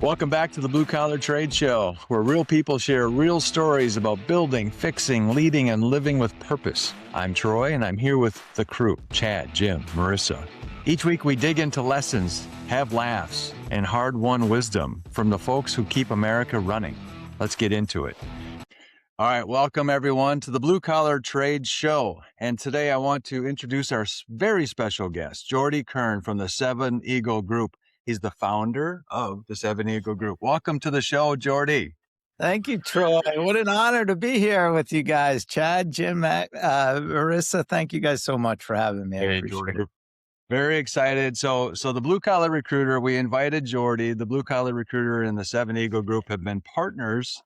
Welcome back to the Blue Collar Trade Show, where real people share real stories about building, fixing, leading, and living with purpose. I'm Troy, and I'm here with the crew, Chad, Jim, Marissa. Each week we dig into lessons, have laughs, and hard-won wisdom from the folks who keep America running. Let's get into it. All right, welcome everyone to the Blue Collar Trade Show. And today I want to introduce our very special guest, Jordie Kern from the 7 Eagle Group. He's the founder of the 7 Eagle Group. Welcome to the show, Jordie. Thank you, Troy. What an honor to be here with you guys. Chad, Jim, Marissa, thank you guys so much for having me. I appreciate it. Very excited. So the Blue Collar Recruiter, we invited Jordie. The Blue Collar Recruiter and the 7 Eagle Group have been partners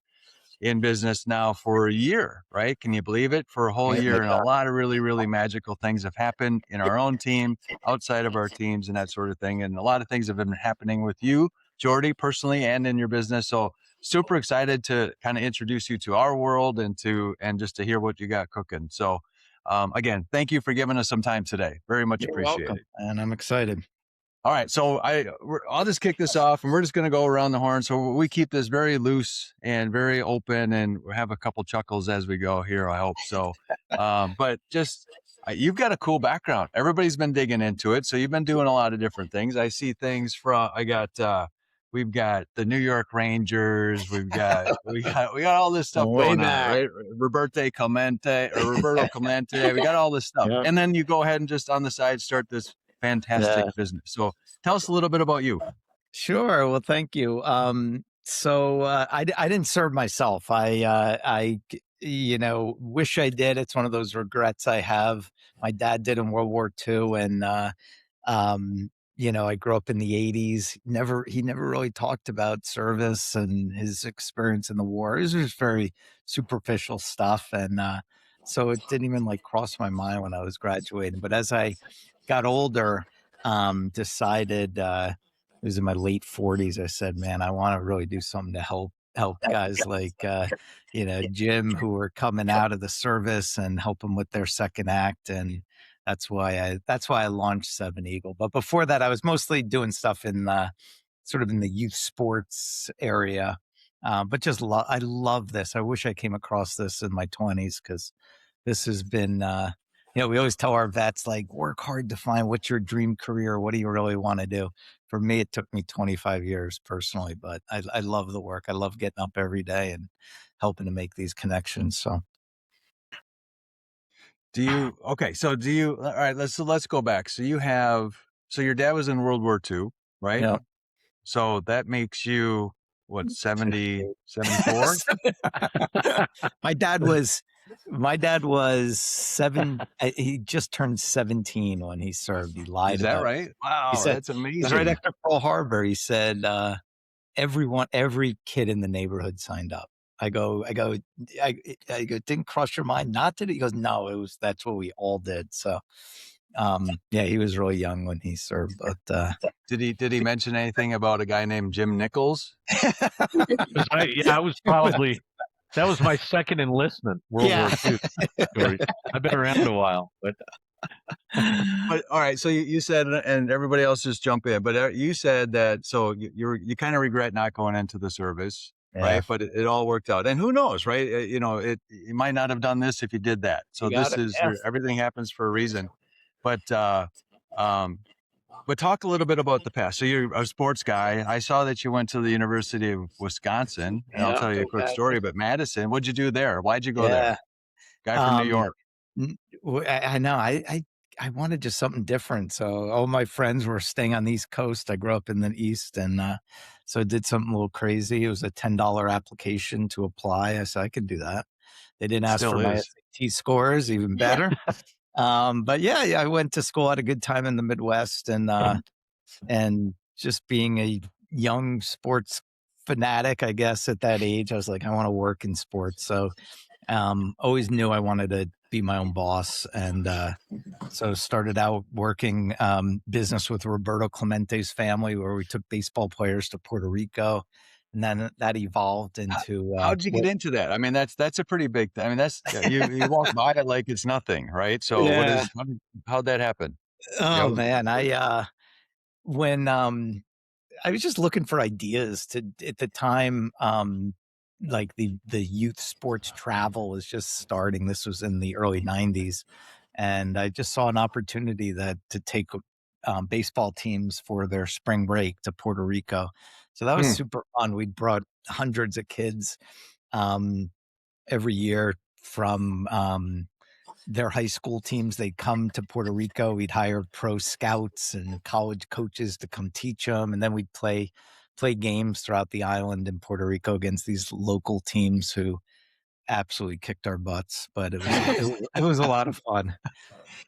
in business now for a year, right? Can you believe it? For a whole year. And a lot of really, really magical things have happened in our own team, outside of our teams, and that sort of thing. And a lot of things have been happening with you, Jordie, personally, and in your business. So super excited to kind of introduce you to our world and just to hear what you got cooking. So again, thank you for giving us some time today. Very much appreciated. And I'm excited. All right, so I'll just kick this off, and we're just going to go around the horn. So we keep this very loose and very open, and we have a couple chuckles as we go here, I hope so. But just, you've got a cool background. Everybody's been digging into it, so you've been doing a lot of different things. I see things from, we've got the New York Rangers, we got all this stuff going on, right? Roberto Clemente, we got all this stuff. Yep. And then you go ahead and just on the side start this fantastic business. So tell us a little bit about you. Sure. Well, thank you. So I didn't serve myself. I wish I did. It's one of those regrets I have. My dad did in World War II. And, I grew up in the 80s. He never really talked about service and his experience in the war. It was just very superficial stuff. And so it didn't even cross my mind when I was graduating. But as I got older, decided, it was in my late 40s. I said, man, I want to really do something to help guys like, Jim, who are coming out of the service and help them with their second act. And that's why I launched 7 Eagle. But before that, I was mostly doing stuff in sort of in the youth sports area. But just I love this. I wish I came across this in my 20s, because this has been, we always tell our vets, work hard to find what's your dream career. What do you really want to do? For me, it took me 25 years personally, but I love the work. I love getting up every day and helping to make these connections. So. All right, let's go back. So your dad was in World War II, right? Yeah. So that makes you, what, 70, 74? My dad was 7. He just turned 17 when he served. He lied. Is that right? Wow, that's amazing. It was right after Pearl Harbor. He said, every kid in the neighborhood signed up. I go, didn't cross your mind not to do? He goes, no, that's what we all did. So, he was really young when he served. But did he mention anything about a guy named Jim Nichols? That was my second enlistment, World War II story. I've been around a while, but all right. So you said, and everybody else just jump in, but you said that, so you kind of regret not going into the service, right? But it all worked out, and who knows, right? You might not have done this if you did that. So everything happens for a reason, but talk a little bit about the past. So you're a sports guy. I saw that you went to the University of Wisconsin, and I'll tell you a quick story. But Madison, what'd you do there? Why'd you go there? Guy from New York. I know. I wanted just something different. So all my friends were staying on the East Coast. I grew up in the East, and so I did something a little crazy. It was a $10 application to apply. I said I could do that. They didn't ask for my SAT scores, even better. But I went to school, had a good time in the Midwest, and just being a young sports fanatic, I guess at that age, I was like, I want to work in sports. So, always knew I wanted to be my own boss. And, so started out working, business with Roberto Clemente's family, where we took baseball players to Puerto Rico. And then that evolved into. How'd you get into that? I mean, that's a pretty big thing. I mean, that's you walk by it like it's nothing, right? So how'd that happen? Oh man, when was just looking for ideas at the time. Like the youth sports travel was just starting. This was in the early 90s. And I just saw an opportunity to take baseball teams for their spring break to Puerto Rico. So that was super fun. We brought hundreds of kids every year from their high school teams. They'd come to Puerto Rico. We'd hire pro scouts and college coaches to come teach them. And then we'd play games throughout the island in Puerto Rico against these local teams who absolutely kicked our butts. But it was a lot of fun.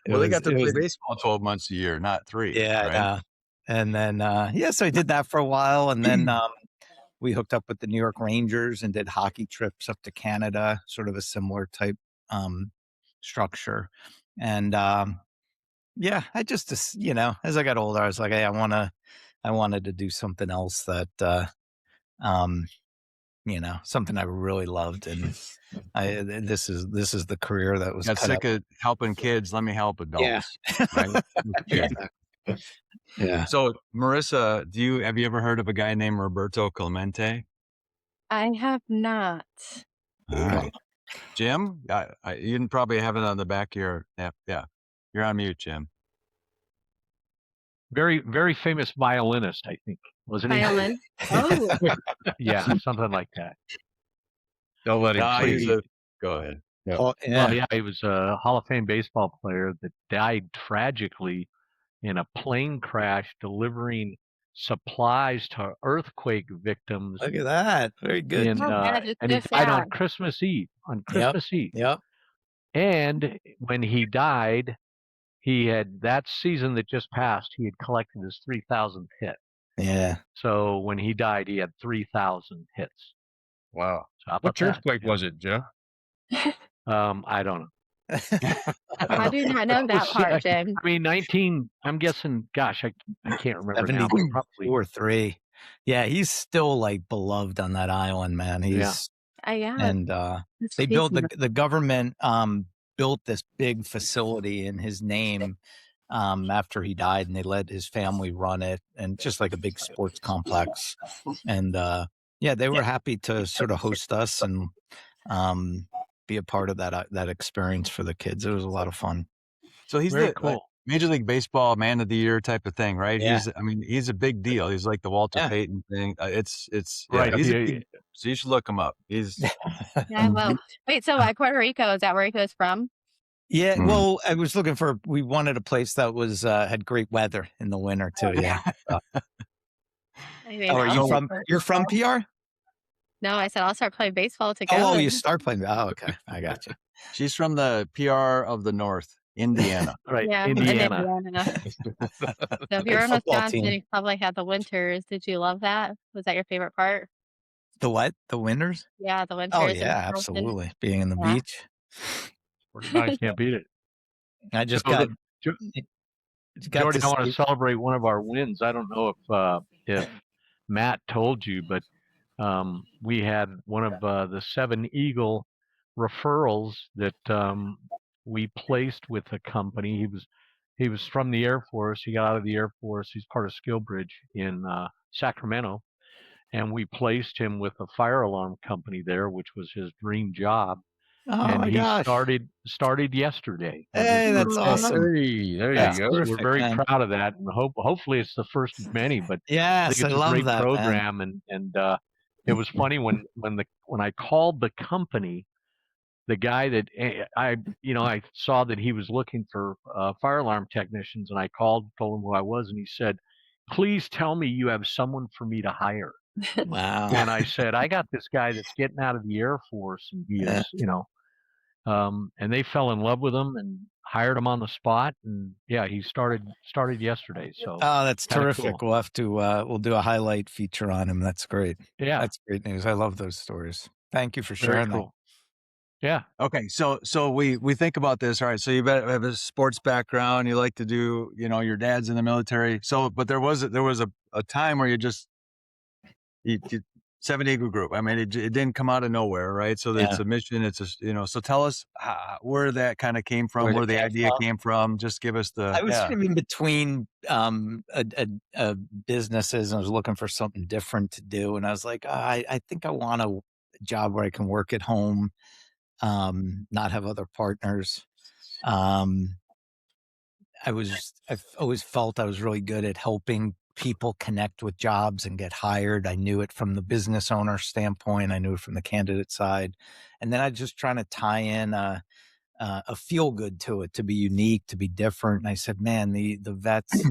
They got to play baseball 12 months a year, not 3. Yeah. Right? And then, so I did that for a while. And then we hooked up with the New York Rangers and did hockey trips up to Canada, sort of a similar type structure. And I just, as I got older, I was like, hey, I wanted to do something else that, something I really loved. And this is the career that was got sick of helping kids. Let me help adults. Yeah. Right? Yeah. So Marissa, have you ever heard of a guy named Roberto Clemente? I have not. All right. Jim, you didn't probably have it on the back of your yeah. You're on mute, Jim. Very, very famous violinist, I think, wasn't he? Violin. Oh. Yeah, something like that. Don't let him. Go ahead. Yeah. Oh, Well, yeah, he was a Hall of Fame baseball player that died tragically in a plane crash delivering supplies to earthquake victims. Look at that. Very good. And he died on Christmas Eve. Yep. And when he died, he had, that season that just passed, he had collected his 3,000th hit. Yeah. So when he died, he had 3,000 hits. Wow. So what earthquake was it, Joe? I don't know. I do not know that part, Jim. I mean, I'm guessing, gosh, I can't remember now. Probably 2 or 3. Yeah, he's still like beloved on that island, man. He's and they built the government built this big facility in his name after he died, and they let his family run it, and just like a big sports complex. And they were happy to sort of host us and be a part of that experience for the kids. It was a lot of fun. So he's very cool. Major League Baseball Man of the Year type of thing, right? Yeah. He's a big deal. He's like the Walter Payton thing. It's right. So you should look him up. He's Yeah, well, wait. So Puerto Rico, is that where he was from? Yeah. Well, I was looking we wanted a place that was had great weather in the winter too. Yeah. Are you from? You're from PR? No, I said I'll start playing baseball to go. Oh, you start playing. Oh, okay. I got you. She's from the PR of the North, Indiana. Right. Yeah, Indiana. So if you're in Wisconsin, you probably had the winters. Did you love that? Was that your favorite part? The what? The winters? Yeah, the winters. Oh yeah, absolutely. Being in the beach. I can't beat it. I just Jordie, I want to celebrate one of our wins. I don't know if Matt told you, but we had one of the 7 Eagle referrals that we placed with a company. He was from the Air Force. He got out of the Air Force. He's part of SkillBridge in Sacramento, and we placed him with a fire alarm company there, which was his dream job. Oh and my he gosh! Started yesterday. Hey, that's awesome. Hey, there you go. We're very proud of that, and hopefully it's the first of many. But yes, I love great that program, man. and it was funny when I called the company, the guy that I saw that he was looking for fire alarm technicians, and I told him who I was, and he said, "Please tell me you have someone for me to hire." Wow. And I said, "I got this guy that's getting out of the Air Force, and he is, and they fell in love with him and hired him on the spot, and he started yesterday. So that's terrific. Cool. We'll have to we'll do a highlight feature on him. That's great. Yeah, that's great news. I love those stories. Thank you for sharing that. Yeah. Okay. So we think about this. All right. So you have a sports background. You like to do, your dad's in the military. So, but there was a time where you Seven Eagle Group. I mean, it didn't come out of nowhere, right? So it's Yeah. a mission. It's so tell us where that kind of came from, where the idea came from. Just give us I was sort of in between businesses, and I was looking for something different to do. And I was like, I think I want a job where I can work at home, not have other partners. I've always felt I was really good at helping people connect with jobs and get hired. I knew it from the business owner standpoint. I knew it from the candidate side. And then I just trying to tie in a feel good to it, to be unique, to be different. And I said, man, the vets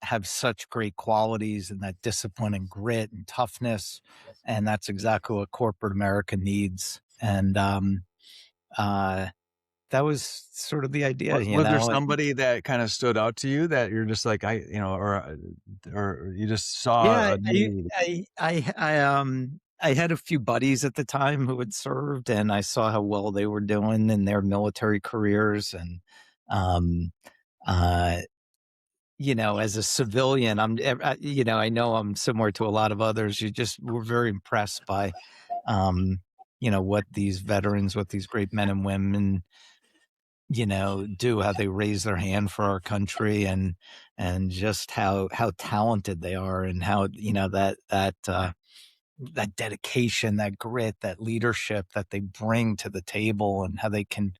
have such great qualities and that discipline and grit and toughness. And that's exactly what corporate America needs. And that was sort of the idea, Was there somebody that kind of stood out to you that you're just like, or you just saw Yeah, a need? I had a few buddies at the time who had served, and I saw how well they were doing in their military careers. And, as a civilian, I know I'm similar to a lot of others. We're very impressed by, what these veterans, what these great men and women, do, how they raise their hand for our country, and just how talented they are, and how, that dedication, that grit, that leadership that they bring to the table, and how they can,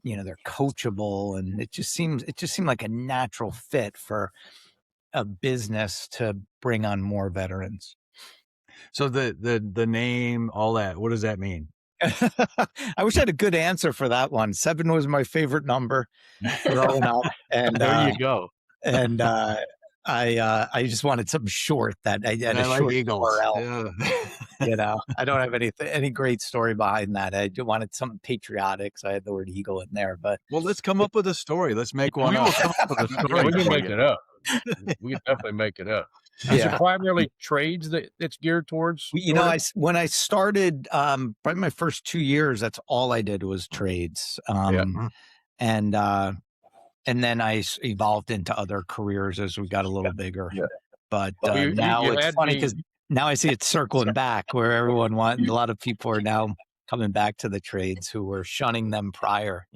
they're coachable. And it just seemed like a natural fit for a business to bring on more veterans. So the name, all that, what does that mean? I wish I had a good answer for that one. 7 was my favorite number growing up. And There you go. And I just wanted something short that I had a like short Eagles. URL. Yeah. I don't have any great story behind that. I just wanted something patriotic, so I had the word eagle in there. But well, let's come up with a story. Let's make one We up. will come up with a story. We can for make you. it up. We can definitely make it up. Is it primarily trades that it's geared towards? When I started, probably my first 2 years, that's all I did was trades. And then I evolved into other careers as we got a little bigger. Yeah. But Well, now it's funny because now I see it circling back, where a lot of people are now coming back to the trades who were shunning them prior,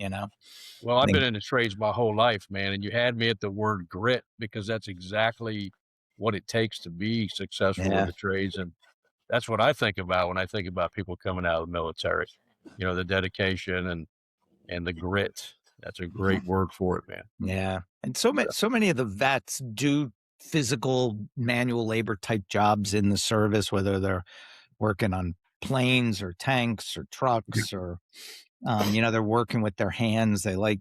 Well, I've been in the trades my whole life, man, and you had me at the word grit, because that's exactly what it takes to be successful in the trades. And that's what I think about when I think about people coming out of the military, the dedication and the grit. That's a great word for it, man. Yeah. And so many of the vets do physical manual labor type jobs in the service, whether they're working on planes or tanks or trucks, or, they're working with their hands. They like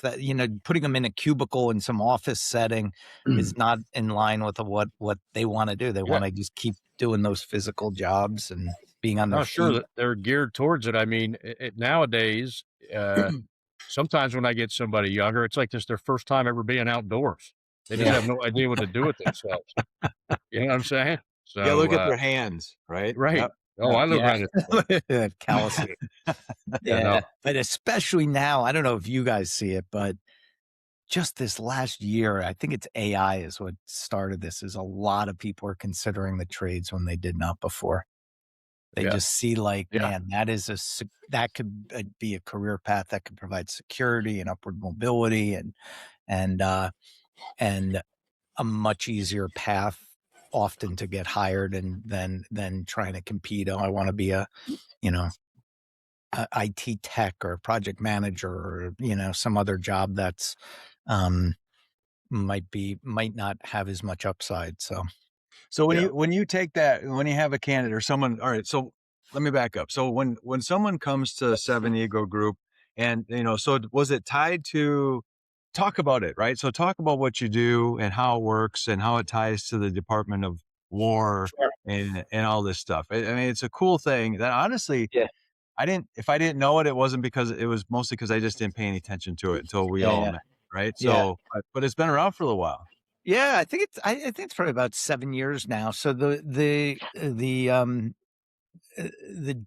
that, putting them in a cubicle in some office setting is not in line with what they want to do. They want to just keep doing those physical jobs and being on their feet. Sure that they're geared towards it. I mean, nowadays, sometimes when I get somebody younger, it's like this their first time ever being outdoors. They just have no idea what to do with themselves. You know what I'm saying? So look at their hands, right? Right. Yep. Oh, I know how to callously. But especially now, I don't know if you guys see it, but just this last year, I think it's AI is what started this. Is a lot of people are considering the trades when they did not before. They just see man, that could be a career path that could provide security and upward mobility and a much easier path often to get hired than trying to compete. Oh, I want to be a IT tech or a project manager, or, some other job that's might not have as much upside. So when you take that, when you have a candidate or someone, all right, so let me back up. So when someone comes to Seven Eagle Group, and so was it tied to, talk about it, right? So talk about what you do and how it works and how it ties to the Department of War and all this stuff. I mean, it's a cool thing that honestly, if I didn't know it, it wasn't because it was mostly because I just didn't pay any attention to it until we all met, right? So, but it's been around for a little while. Yeah, I think it's probably about 7 years now. So the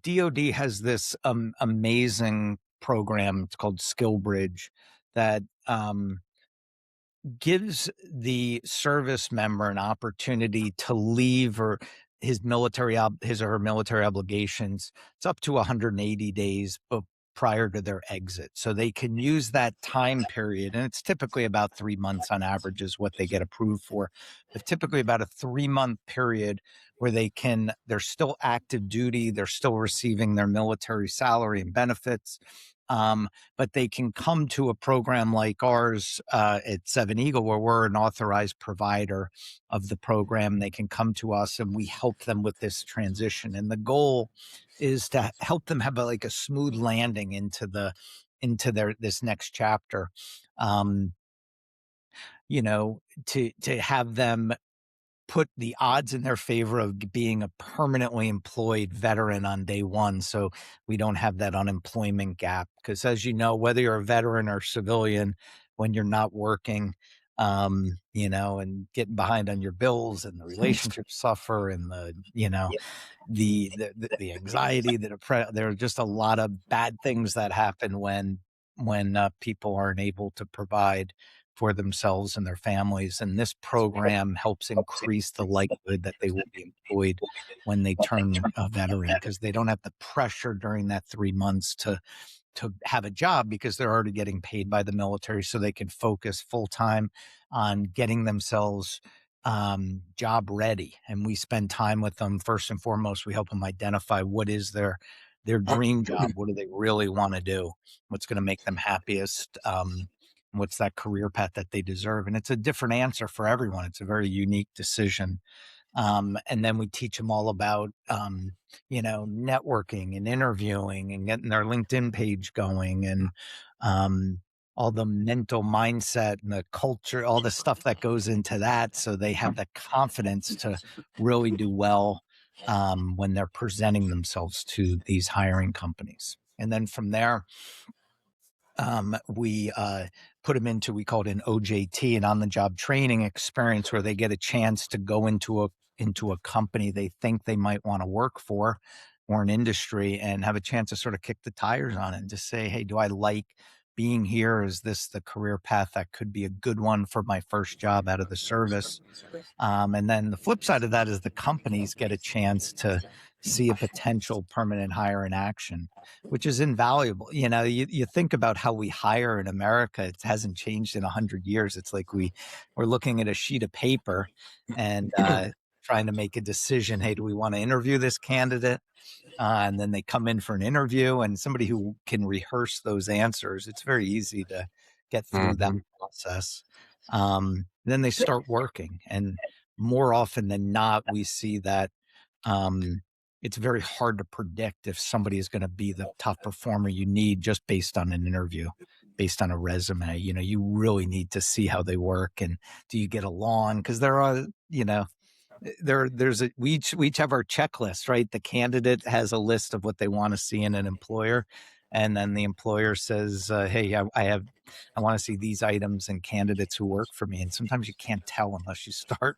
DoD has this amazing program. It's called SkillBridge that gives the service member an opportunity to leave or his or her military obligations. It's up to 180 days prior to their exit. So they can use that time period, and it's typically about 3 months on average is what they get approved for, but typically about a 3-month period where they're still active duty, they're still receiving their military salary and benefits, but they can come to a program like ours at Seven Eagle, where we're an authorized provider of the program. They can come to us and we help them with this transition. And the goal is to help them have a smooth landing into this next chapter. To have them put the odds in their favor of being a permanently employed veteran on day one, so we don't have that unemployment gap. Because as you know, whether you're a veteran or civilian, when you're not working, and getting behind on your bills and the relationships suffer, and the anxiety, there are just a lot of bad things that happen when people aren't able to provide for themselves and their families. And this program helps increase the likelihood that they will be employed when they turn a veteran, because they don't have the pressure during that 3 months to have a job, because they're already getting paid by the military, so they can focus full time on getting themselves job ready. And we spend time with them. First and foremost, we help them identify what is their dream job. What do they really want to do? What's going to make them happiest? What's that career path that they deserve? And it's a different answer for everyone. It's a very unique decision. And then we teach them all about, networking and interviewing and getting their LinkedIn page going, and all the mental mindset and the culture, all the stuff that goes into that, so they have the confidence to really do well when they're presenting themselves to these hiring companies. And then from there, we put them into, we call it an OJT, an on-the-job training experience, where they get a chance to go into a company they think they might want to work for, or an industry, and have a chance to sort of kick the tires on it and just say, hey, do I like being here? Is this the career path that could be a good one for my first job out of the service? And then the flip side of that is the companies get a chance to see a potential permanent hire in action, which is invaluable. You think about how we hire in America. It hasn't changed in 100 years. It's like we're looking at a sheet of paper and trying to make a decision. Hey, do we want to interview this candidate? And then they come in for an interview, and somebody who can rehearse those answers, it's very easy to get through that process. Then they start working. And more often than not, we see that it's very hard to predict if somebody is going to be the top performer you need just based on an interview, based on a resume. You really need to see how they work, and do you get along? Because there are, we each have our checklist, right? The candidate has a list of what they want to see in an employer, and then the employer says, hey, I want to see these items in candidates who work for me. And sometimes you can't tell unless you start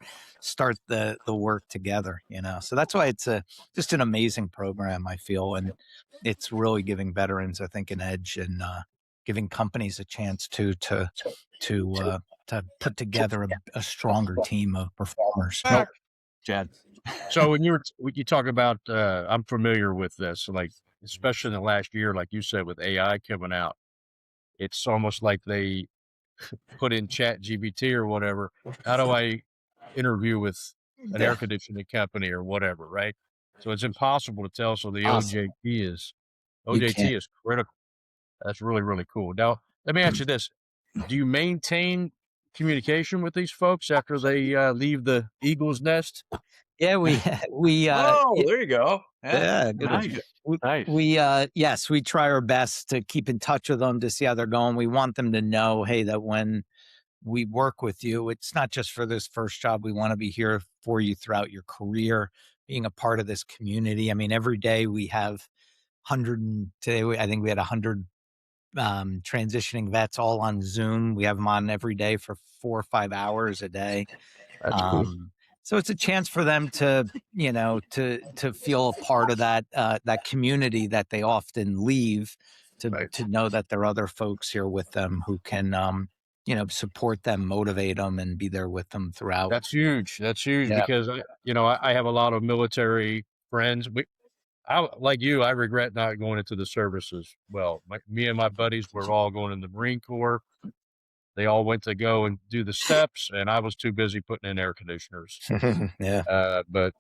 the work together, so that's why it's just an amazing program, I feel. And it's really giving veterans, I think, an edge, and giving companies a chance to put together a stronger team of performers. Chad. So when you talk about, I'm familiar with this, like, especially in the last year, like you said, with AI coming out, it's almost like they put in ChatGPT or whatever. How do I interview with an air conditioning company or whatever, right? So it's impossible to tell. So the Awesome. OJT is critical. That's really, really cool. Now, let me ask you this. Do you maintain communication with these folks after they leave the eagle's nest? Yeah, we there you go. Yeah, good. Nice. Yes, we try our best to keep in touch with them to see how they're going. We want them to know, hey, that when we work with you, it's not just for this first job. We want to be here for you throughout your career, being a part of this community. I mean, every day we have today I think we had 100 transitioning vets, all on Zoom. We have them on every day for 4 or 5 hours a day. That's cool. So it's a chance for them to, to feel a part of that community that they often leave, to know that there are other folks here with them who can, support them, motivate them, and be there with them throughout. That's huge. That's huge Yeah. because I have a lot of military friends. Like you, I regret not going into the services. Well, me and my buddies were all going in the Marine Corps. They all went to go and do the steps, and I was too busy putting in air conditioners. Yeah. But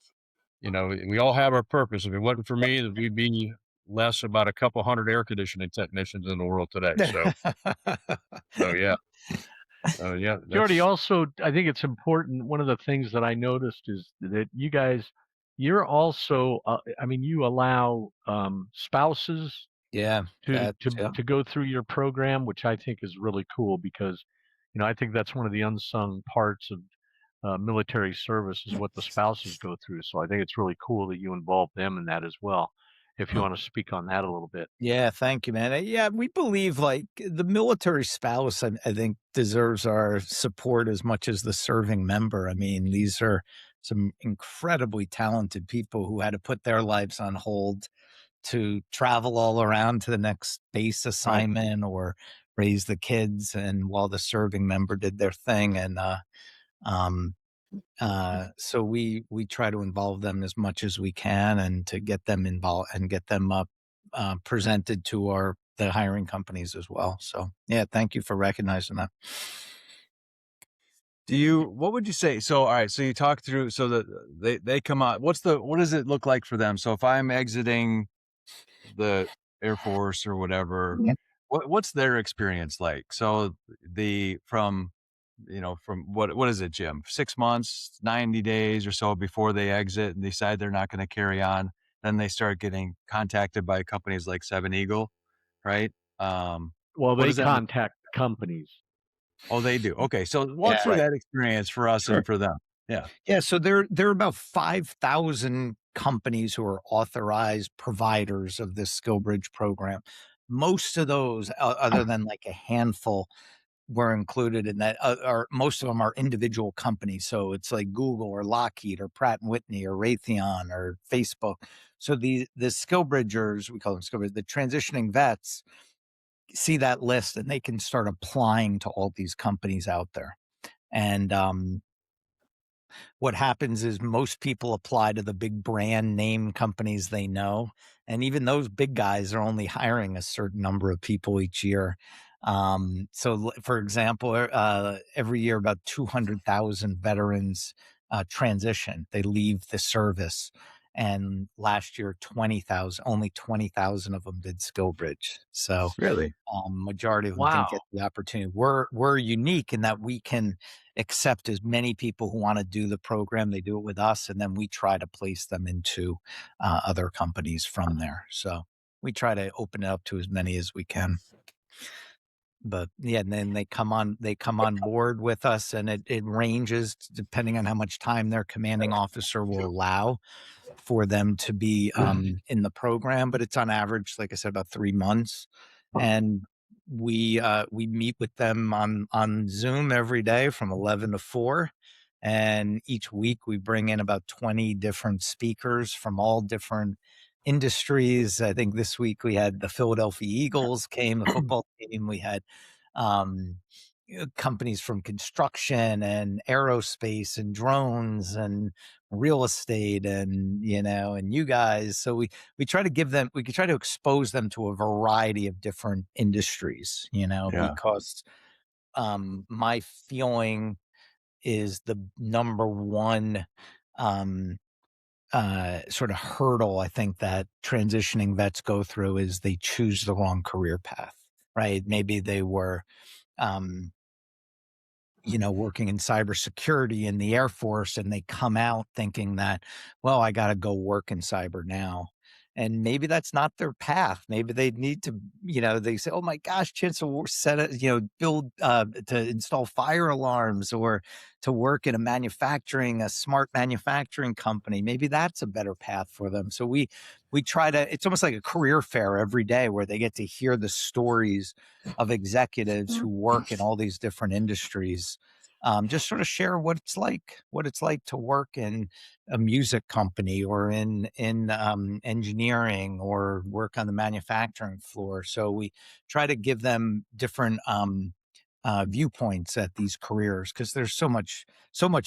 we all have our purpose. If it wasn't for me, we'd be less about a couple hundred air conditioning technicians in the world today. So yeah. Yeah, Jordie, also, I think it's important. One of the things that I noticed is that you guys, you're also, I mean, you allow spouses Yeah. to go through your program, which I think is really cool because, I think that's one of the unsung parts of military service is what the spouses go through. So I think it's really cool that you involve them in that as well. If you want to speak on that a little bit. Yeah, thank you, man. Yeah, we believe like the military spouse, I think, deserves our support as much as the serving member. I mean, these are some incredibly talented people who had to put their lives on hold to travel all around to the next base assignment or raise the kids, and while the serving member did their thing. And so we try to involve them as much as we can, and to get them involved and get them up presented to the hiring companies as well. So yeah, thank you for recognizing that. What would you say? So, all right, so you talk through, so that they come out, what does it look like for them? So if I'm exiting the Air Force or whatever, what's their experience like? So from what is it, Jim? 6 months, 90 days or so before they exit and decide they're not going to carry on. Then they start getting contacted by companies like Seven Eagle, right? Well, they contact companies. Oh, they do. Okay. So walk through that experience for us and for them. Yeah. Yeah. So there are about 5,000 companies who are authorized providers of this SkillBridge program. Most of those, other than like a handful, were included in that. Most of them are individual companies. So it's like Google or Lockheed or Pratt and Whitney or Raytheon or Facebook. So the SkillBridgers, we call them SkillBridge, the transitioning vets, see that list and they can start applying to all these companies out there. And what happens is most people apply to the big brand name companies they know. And even those big guys are only hiring a certain number of people each year. So for example, every year about 200,000 veterans transition. They leave the service. And last year, only 20,000 of them did SkillBridge. So really, majority of them didn't get the opportunity. We're unique in that we can accept as many people who want to do the program. They do it with us, and then we try to place them into other companies from there. So we try to open it up to as many as we can. But yeah, and then they come on board with us, and it ranges depending on how much time their commanding officer will allow for them to be in the program. But it's on average, like I said, about 3 months. And we meet with them on Zoom every day from 11 to 4. And each week we bring in about 20 different speakers from all different industries. I think this week we had the Philadelphia Eagles came, the football team. We had companies from construction and aerospace and drones and real estate and you guys. So we try to expose them to a variety of different industries, because my feeling is the number one sort of hurdle I think that transitioning vets go through is they choose the wrong career path, right? Maybe they were working in cybersecurity in the Air Force, and they come out thinking that, well, I got to go work in cyber now. And maybe that's not their path. Maybe they need to, they say, oh my gosh, chance to build, to install fire alarms, or to work in a smart manufacturing company. Maybe that's a better path for them. So we try to, it's almost like a career fair every day where they get to hear the stories of executives who work in all these different industries. Just sort of share what it's like to work in a music company or in engineering, or work on the manufacturing floor. So we try to give them different viewpoints at these careers, because there's so much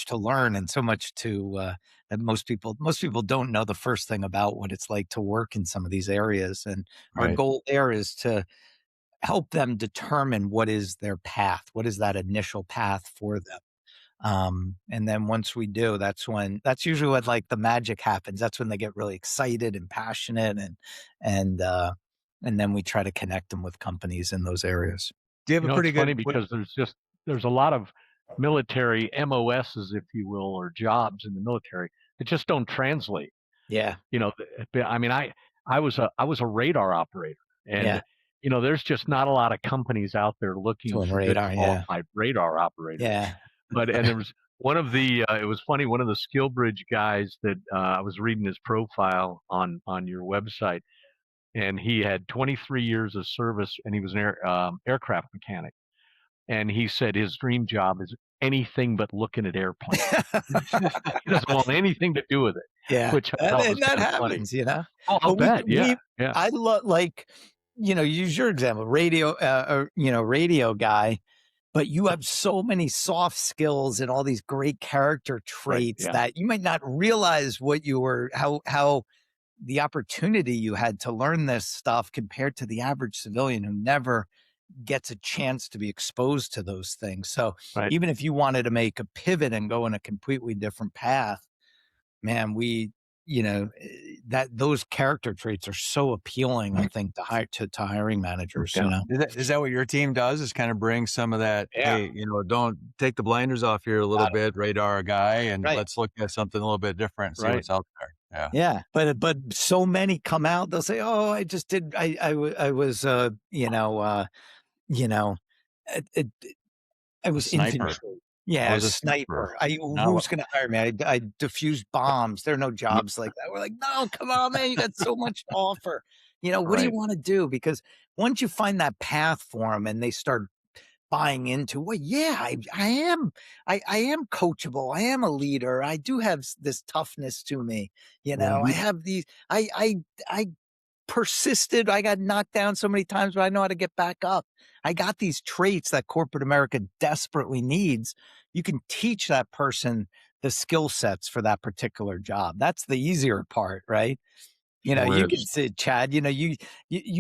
to learn and so much to that most people don't know the first thing about what it's like to work in some of these areas. And our Right. goal there is to help them determine what is their path, what is that initial path for them. And then once we do, that's usually when like the magic happens. That's when they get really excited and passionate, and then we try to connect them with companies in those areas. Do you have a It's pretty funny good? because there's a lot of military MOSs, if you will, or jobs in the military that just don't translate. Yeah. I mean, I was a radar operator, and Yeah. there's just not a lot of companies out there looking Doing for good radar. Yeah. qualified radar operators. Yeah. And there was one of the it was funny, one of the SkillBridge guys that I was reading his profile on your website, and he had 23 years of service, and he was an aircraft mechanic, and he said his dream job is anything but looking at airplanes. He doesn't want anything to do with it. Yeah. Which I thought was That kind of funny. happens, you know. Oh, I'll bet. Yeah. I love, like, use your example, radio, radio guy, but you have so many soft skills and all these great character traits that you might not realize how the opportunity you had to learn this stuff compared to the average civilian who never gets a chance to be exposed to those things. So even if you wanted to make a pivot and go in a completely different path, man, that those character traits are so appealing, I think, to hiring managers. Is that what your team does? Is kind of bring some of that? Yeah. Hey, don't take the blinders off here a little bit, radar guy, and let's look at something a little bit different, see what's out there. Yeah. Yeah. But so many come out, they'll say, "Oh, I just did. I was I was infantry. Yeah, I was a sniper. sniper. Who's going to hire me? I diffused bombs. There are no jobs like that." We're like, "No, come on, man. You got so much to offer. What do you want to do?" Because once you find that path for them and they start buying into, well, yeah, I am coachable. I am a leader. I do have this toughness to me. I have these, I persisted. I got knocked down so many times, but I know how to get back up. I got these traits that corporate America desperately needs. You can teach that person the skill sets for that particular job. That's the easier part, right? You can say, Chad, you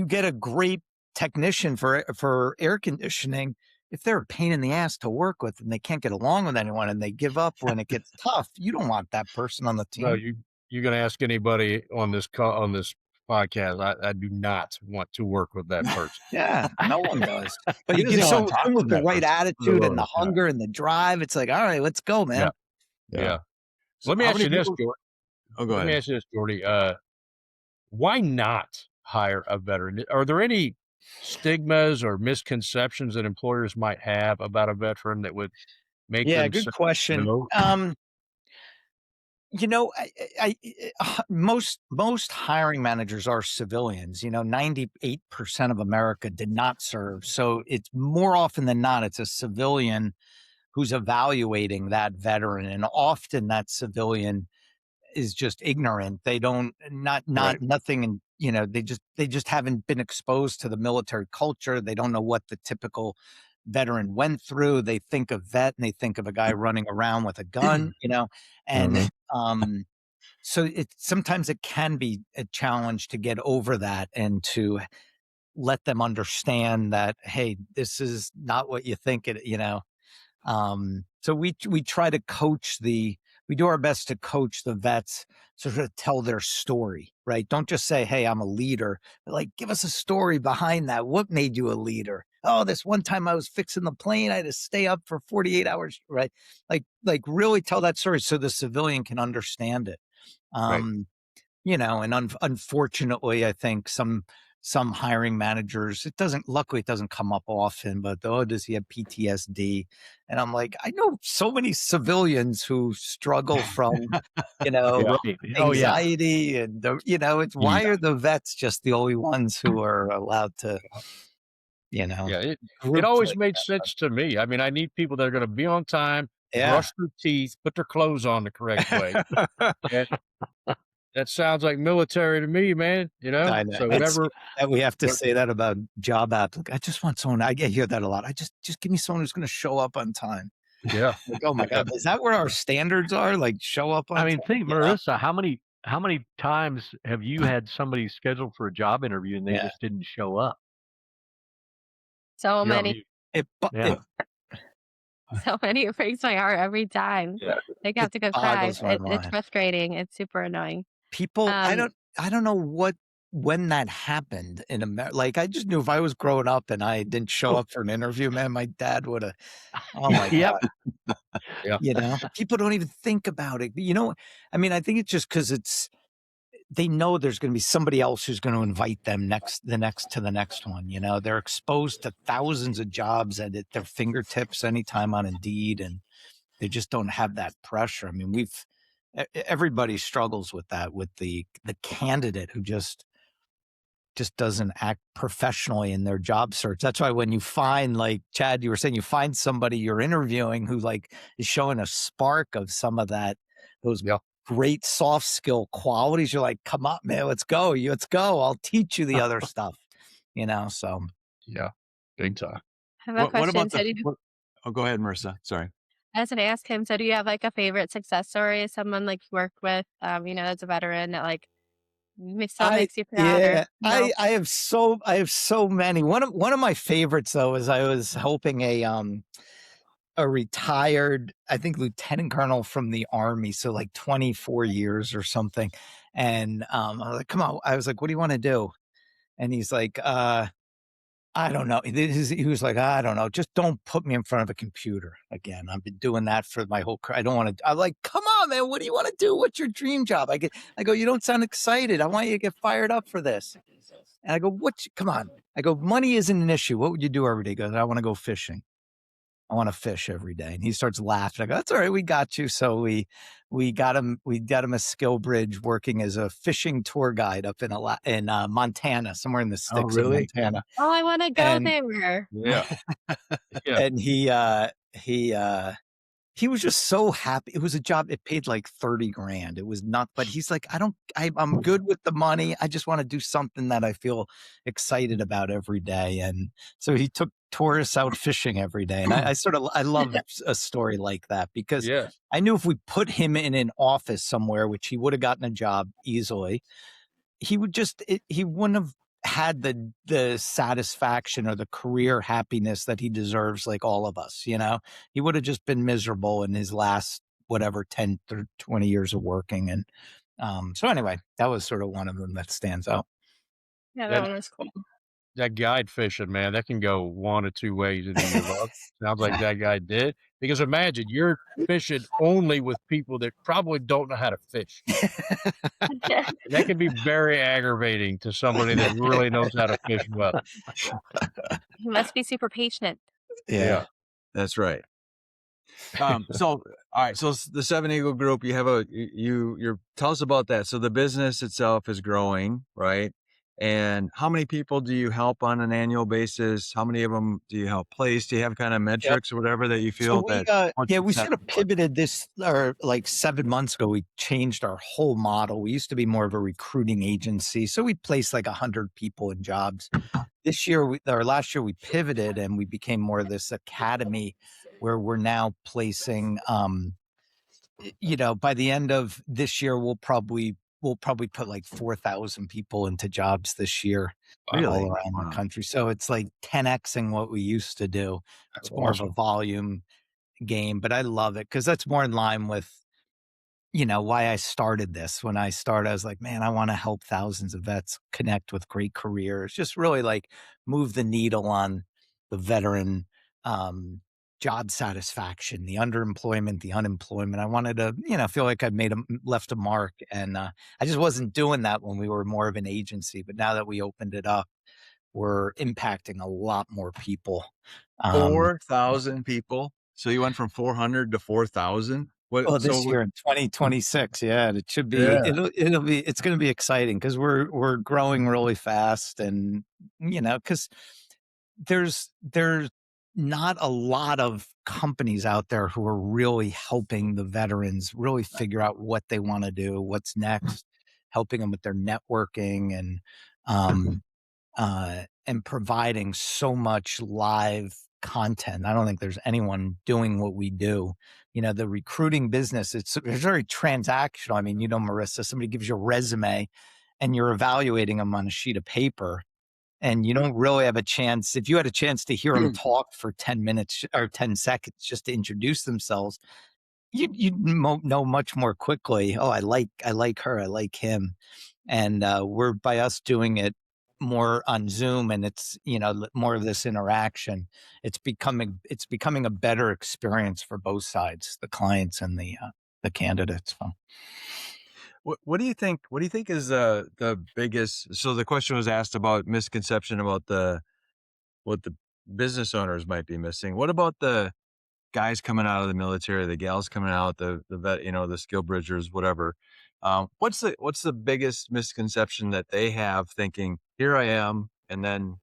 get a great technician for air conditioning. If they're a pain in the ass to work with and they can't get along with anyone and they give up when it gets tough, you don't want that person on the team. No, you're going to ask anybody on this podcast. I do not want to work with that person. Yeah, no one does. But you get someone with the right attitude and the hunger and the drive. It's like, all right, let's go, man. Yeah. So let me ask you this, Jordie. Oh, go ahead. Let me ask you this, Jordie. Why not hire a veteran? Are there any stigmas or misconceptions that employers might have about a veteran that would make them good say question. no? Most hiring managers are civilians. 98% of America did not serve. So it's more often than not, it's a civilian who's evaluating that veteran. And often that civilian is just ignorant. They don't, nothing. And, they just haven't been exposed to the military culture. They don't know what the typical veteran went through. They think of vet and they think of a guy running around with a gun, and so sometimes it can be a challenge to get over that and to let them understand that, hey, this is not what you think it. So we try to we do our best to coach the vets to tell their story, right? Don't just say, "Hey, I'm a leader," but like, give us a story behind that. What made you a leader? Oh, this one time I was fixing the plane. I had to stay up for 48 hours, right? Like really tell that story so the civilian can understand it. And unfortunately, I think some hiring managers, luckily it doesn't come up often, but does he have PTSD? And I'm like, I know so many civilians who struggle from, anxiety and, why are the vets just the only ones who are allowed to, it always made sense to me. I mean, I need people that are going to be on time, brush their teeth, put their clothes on the correct way. That sounds like military to me, man. I know. So whatever. We have to say that about job applicants. I just want someone. I hear that a lot. Just give me someone who's going to show up on time. Yeah. Like, oh my God, is that where our standards are? Like, show up on I mean, time? think, Marissa, how many times have you had somebody scheduled for a job interview and they just didn't show up? So many. Yeah. So many. It breaks my heart every time. Yeah. They have to go cry. It's frustrating. It's super annoying. People, I don't know when that happened in America. Like, I just knew if I was growing up and I didn't show up for an interview, man, my dad would have. Oh my God. Yeah. People don't even think about it. I mean, I think it's just because they know there's going to be somebody else who's going to invite them the next one. They're exposed to thousands of jobs at their fingertips anytime on Indeed, and they just don't have that pressure. I mean, everybody struggles with that, with the candidate who just doesn't act professionally in their job search. That's why when you find, like Chad, you were saying, you find somebody you're interviewing who like is showing a spark of some of those great soft skill qualities, you're like, come on, man, let's go. I'll teach you the other stuff, so. Yeah, big time. I have a question. What about go ahead, Marissa. Sorry. I was going to ask him, so do you have like a favorite success story? Someone like you worked with, as a veteran that like still makes you proud? Yeah, I have so many. One of my favorites though is I was helping a retired, I think, lieutenant colonel from the Army, so like 24 years or something. And I was like, come on. I was like, what do you want to do? And he's like, I don't know. He was like, I don't know. Just don't put me in front of a computer again. I've been doing that for my whole career. I don't want to. I'm like, come on, man. What do you want to do? What's your dream job? I go, you don't sound excited. I want you to get fired up for this. And I go, come on. I go, money isn't an issue. What would you do every day? He goes, I want to go fishing. I want to fish every day. And he starts laughing. I go, that's all right. We got you. So we got him a SkillBridge working as a fishing tour guide up in Montana, somewhere in the sticks of Montana. Oh, I want to go there. Yeah. And he was just so happy. It was a job. It paid like $30,000. It was not, but he's like, I'm good with the money. I just want to do something that I feel excited about every day. And so he took tourists out fishing every day. And I love a story like that, because I knew if we put him in an office somewhere, which he would have gotten a job easily, he wouldn't have had the satisfaction or the career happiness that he deserves, like all of us. He would have just been miserable in his last 10 or 20 years of working. And so anyway, that was sort of one of them that stands out. Yeah, that one was cool. That guide fishing, man, that can go one or two ways in your love. Sounds like that guy did. Because imagine you're fishing only with people that probably don't know how to fish. That can be very aggravating to somebody that really knows how to fish well. He must be super patient. Yeah. That's right. So, all right. So the Seven Eagle Group, you have you're tell us about that. So the business itself is growing, right? And how many people do you help on an annual basis? How many of them do you help place? Do you have kind of metrics or whatever that you feel we sort of pivoted this, or like 7 months ago, we changed our whole model. We used to be more of a recruiting agency. So we placed like 100 people in jobs. Last year we pivoted and we became more of this academy where we're now placing, by the end of this year, we'll probably put like 4,000 people into jobs this year, all around the country. So it's like 10xing what we used to do. It's more of a volume game, but I love it because that's more in line with, why I started this. When I started, I was like, man, I want to help thousands of vets connect with great careers, just really like move the needle on the veteran job satisfaction, the underemployment, the unemployment. I wanted to, feel like I'd left a mark. And I just wasn't doing that when we were more of an agency. But now that we opened it up, we're impacting a lot more people. 4,000 people. So you went from 400 to 4,000. This year in 2026, it should be. It's going to be exciting because we're growing really fast, and because there's not a lot of companies out there who are really helping the veterans really figure out what they want to do, what's next. helping them with their networking and providing so much live content. I don't think there's anyone doing what we do. The recruiting business, it's very transactional. I mean, Marissa, somebody gives you a resume and you're evaluating them on a sheet of paper, and you don't really have a chance. If you had a chance to hear them talk for 10 minutes or 10 seconds just to introduce themselves, you know much more quickly. Oh, I like her, I like him. And we're, by us doing it more on Zoom, and it's more of this interaction, it's becoming a better experience for both sides, the clients and the candidates. What do you think? What do you think is the biggest? So the question was asked about misconception about what the business owners might be missing. What about the guys coming out of the military, the gals coming out, the vet, the SkillBridgers, whatever? What's the biggest misconception that they have, thinking, here I am, and then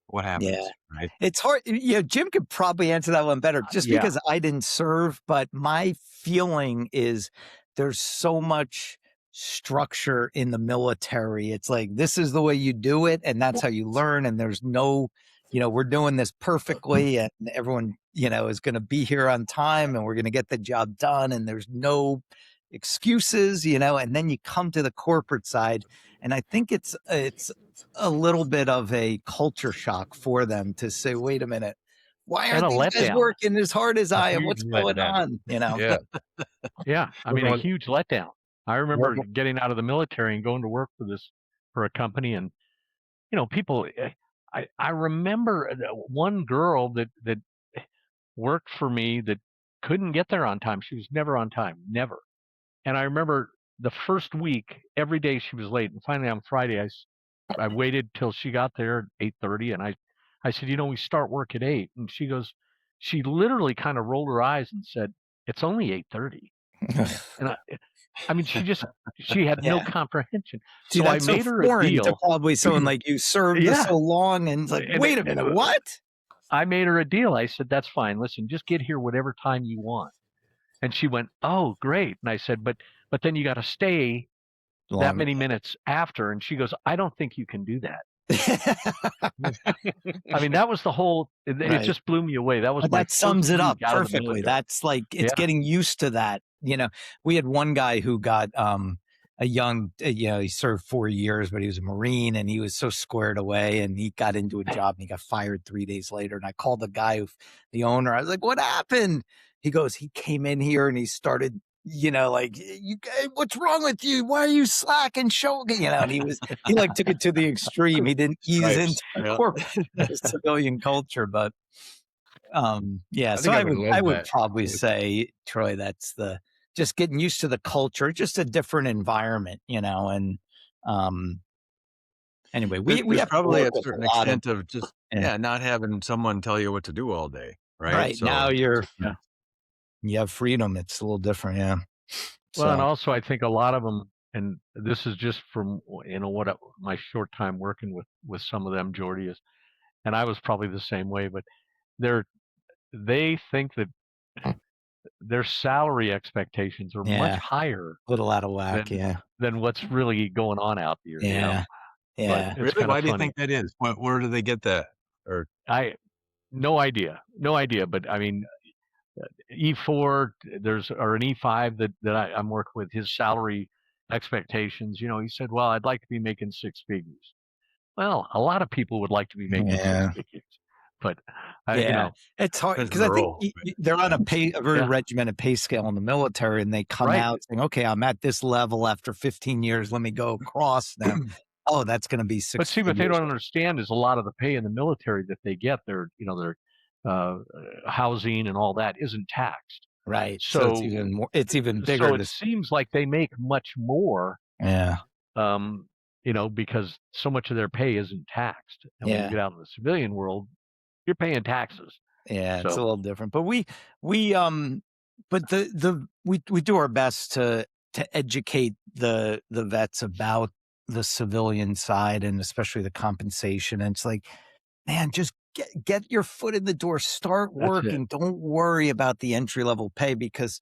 what happens? Yeah. Right? It's hard. Jim could probably answer that one better, just because I didn't serve. But my feeling is there's so much structure in the military. It's like, this is the way you do it, and that's how you learn. And there's no, we're doing this perfectly, and everyone, is going to be here on time, and we're going to get the job done. And there's no excuses, and then you come to the corporate side, and I think it's a little bit of a culture shock for them to say, wait a minute, why aren't these guys working as hard as I am? What's going on? Yeah. I mean, a huge letdown. I remember getting out of the military and going to work for a company, and people. I remember one girl that worked for me that couldn't get there on time. She was never on time, never. And I remember the first week, every day she was late. And finally on Friday, I waited till she got there at 8:30, and I said, we start work at 8. And she literally kind of rolled her eyes and said, it's only 8:30. And I mean, she had no comprehension. See, so I made her a deal. To probably someone like you served so long, and it's like, wait a minute, what? I made her a deal. I said, that's fine. Listen, just get here whatever time you want. And she went, oh, great. And I said, but then you got to stay that many minutes after. And she goes, I don't think you can do that. I mean, that was the whole, it just blew me away. That sums it up perfectly. That's like, it's getting used to that. We had one guy who got a young, he served 4 years, but he was a Marine, and he was so squared away, and he got into a job and he got fired 3 days later. And I called the owner. I was like, what happened? He goes, he came in here and he started, like, what's wrong with you? Why are you slacking? And he took it to the extreme. He didn't ease into corporate civilian culture, but so I would probably say, Troy, that's just getting used to the culture, just a different environment, and anyway, we have probably a certain extent of just not having someone tell you what to do all day, right? Right. So, now you have freedom. It's a little different, Well, and also I think a lot of them, and this is just from my short time working with some of them, Jordie, is, and I was probably the same way, but they think that their salary expectations are much higher, a little out of whack, than what's really going on out there. Yeah. Really? Why do you think that is? Where do they get that? Or no idea. But I mean, E4, or an E5 that I'm working with, his salary expectations, he said, well, I'd like to be making 6 figures. Well, a lot of people would like to be making 6 figures, but it's hard because I think they're on a very regimented pay scale in the military, and they come out saying, okay, I'm at this level after 15 years. Let me go across now. Oh, that's going to be 6 But see, what they don't understand is a lot of the pay in the military that they get, their housing and all that isn't taxed. Right. So it's even bigger. So it seems like they make much more. Yeah. Because so much of their pay isn't taxed. And when you get out in the civilian world, you're paying taxes. Yeah, it's a little different. But we do our best to educate the vets about the civilian side, and especially the compensation. And it's like, man, just get your foot in the door, start working. Don't worry about the entry level pay, because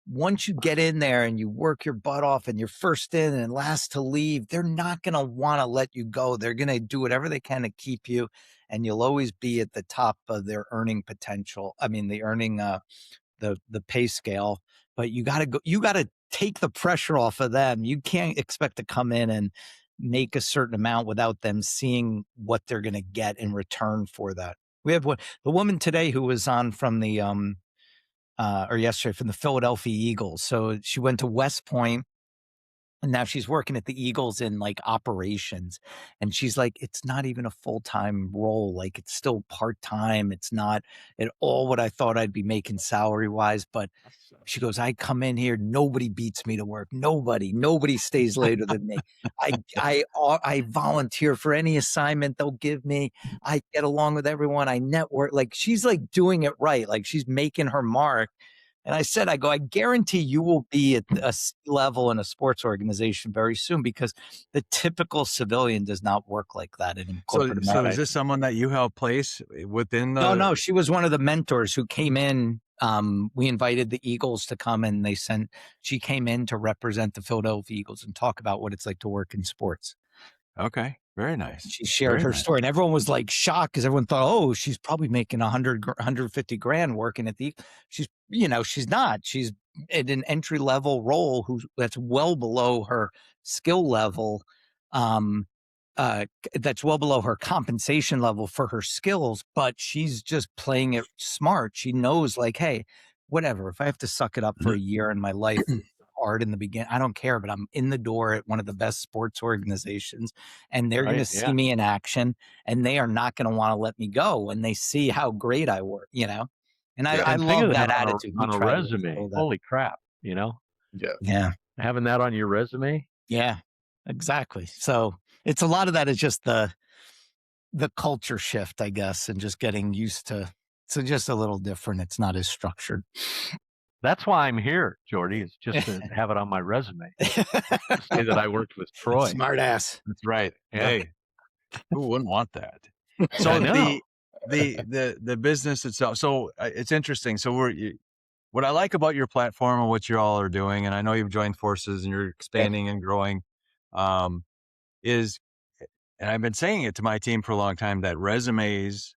once you get in there and you work your butt off and you're first in and last to leave, they're not going to want to let you go. They're going to do whatever they can to keep you, and you'll always be at the top of their earning potential. I mean, the earning, the pay scale, but you got to go, you got to take the pressure off of them. You can't expect to come in and make a certain amount without them seeing what they're going to get in return for that. We have the woman today who was on from the, or yesterday from the Philadelphia Eagles. So she went to West Point, and now she's working at the Eagles in like operations. And she's like, it's not even a full-time role. Like, it's still part-time. It's not at all what I thought I'd be making salary-wise. But she goes, I come in here, nobody beats me to work. Nobody stays later than me. I volunteer for any assignment they'll give me. I get along with everyone. I network. Like, she's like doing it right. Like, she's making her mark. And I said, I guarantee you will be at a level in a sports organization very soon, because the typical civilian does not work like that in corporate So is this someone that you help place within the? No, she was one of the mentors who came in. We invited the Eagles to come, and she came in to represent the Philadelphia Eagles and talk about what it's like to work in sports. Okay. Very nice. She shared her story, and everyone was like shocked, because everyone thought, oh, she's probably making 150 grand working at the, she's not. She's at an entry level role that's well below her skill level. That's well below her compensation level for her skills, but she's just playing it smart. She knows, like, hey, whatever, if I have to suck it up for a year in my life, hard in the beginning, I don't care, but I'm in the door at one of the best sports organizations, and they're going to see me in action, and they are not going to want to let me go when they see how great I work, And I love that attitude on a resume. Holy crap, Yeah. Having that on your resume. Yeah, exactly. So it's a lot of that is just the culture shift, I guess, and just getting used to. So just a little different. It's not as structured. That's why I'm here, Jordie, is just to have it on my resume. Say that I worked with Troy. Smart ass. That's right. Hey, who wouldn't want that? So the business itself. So it's interesting. So what I like about your platform and what you all are doing, and I know you've joined forces and you're expanding and growing, is, and I've been saying it to my team for a long time, that resumes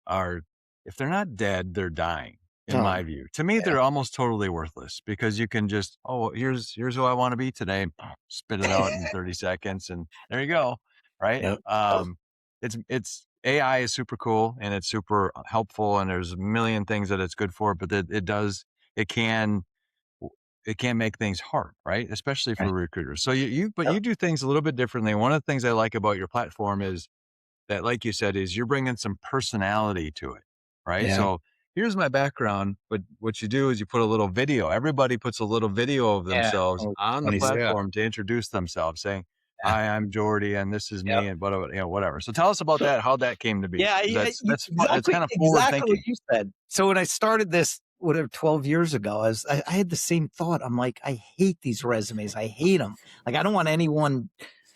are, if they're not dead, they're dying. In my view, to me, they're almost totally worthless, because you can just, here's who I want to be today, spit it out in 30 seconds, and there you go, right? Yep. It's AI is super cool and it's super helpful, and there's a million things that it's good for, but it can make things hard, right? Especially for recruiters. So you do things a little bit differently. One of the things I like about your platform is that, like you said, is you're bringing some personality to it, right? Yeah. So here's my background, but what you do is you put a little video. Everybody puts a little video of themselves on the platform to introduce themselves, saying, hi, I'm Jordie, and this is me, and whatever. So tell us about that, how that came to be. Yeah, that's kind of forward thinking. What you said. So when I started this, 12 years ago, I had the same thought. I'm like, I hate these resumes. I hate them. Like, I don't want anyone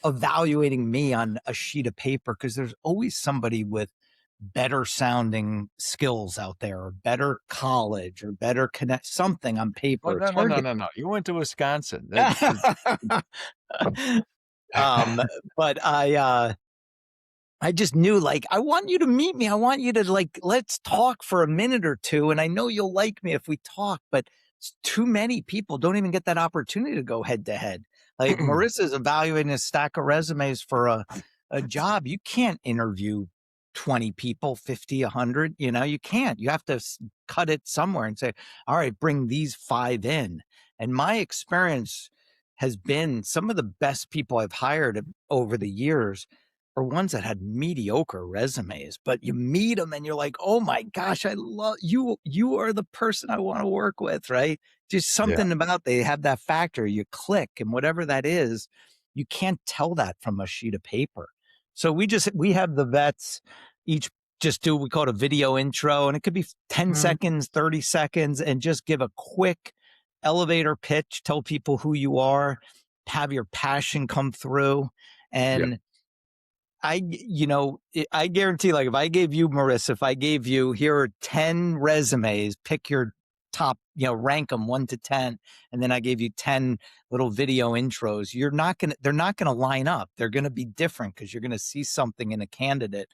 evaluating me on a sheet of paper, because there's always somebody with better sounding skills out there, or better college, or better connect something on paper. No. You went to Wisconsin. But I just knew, like, I want you to meet me. I want you to, like, let's talk for a minute or two. And I know you'll like me if we talk, but too many people don't even get that opportunity to go head to head. Like, Marissa's evaluating a stack of resumes for a job. You can't interview 20 people, 50, 100, you can't. You have to cut it somewhere and say, all right, bring these 5 in. And my experience has been, some of the best people I've hired over the years are ones that had mediocre resumes, but you meet them and you're like, oh my gosh, I love you. You are the person I want to work with, right? Just something about, they have that factor, you click, and whatever that is, you can't tell that from a sheet of paper. So we have the vets each just do, we call it a video intro, and it could be 10 seconds, 30 seconds, and just give a quick elevator pitch, tell people who you are, have your passion come through. And I guarantee, like, if I gave you, Marissa, here are 10 resumes, pick your top, rank them 1 to 10, and then I gave you 10 little video intros, they're not going to line up. They're going to be different because you're going to see something in a candidate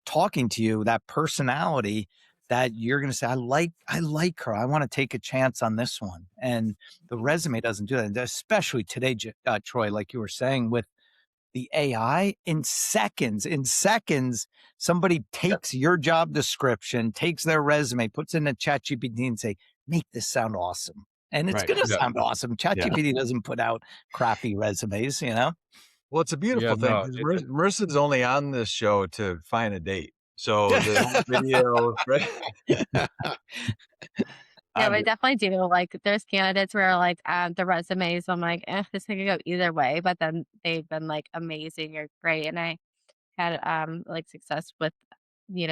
talking to you, that personality, that you're going to say, I like her. I want to take a chance on this one. And the resume doesn't do that. And especially today, Troy, like you were saying, with the AI, in seconds, somebody takes your job description, takes their resume, puts in a ChatGPT and say, make this sound awesome. And it's going to sound awesome. ChatGPT doesn't put out crappy resumes, Well, it's a beautiful thing. Marissa's only on this show to find a date. So the video, right? Yeah, we definitely do. Like, there's candidates where like the resumes, I'm like, this could go either way, but then they've been like amazing or great. And I had like success with,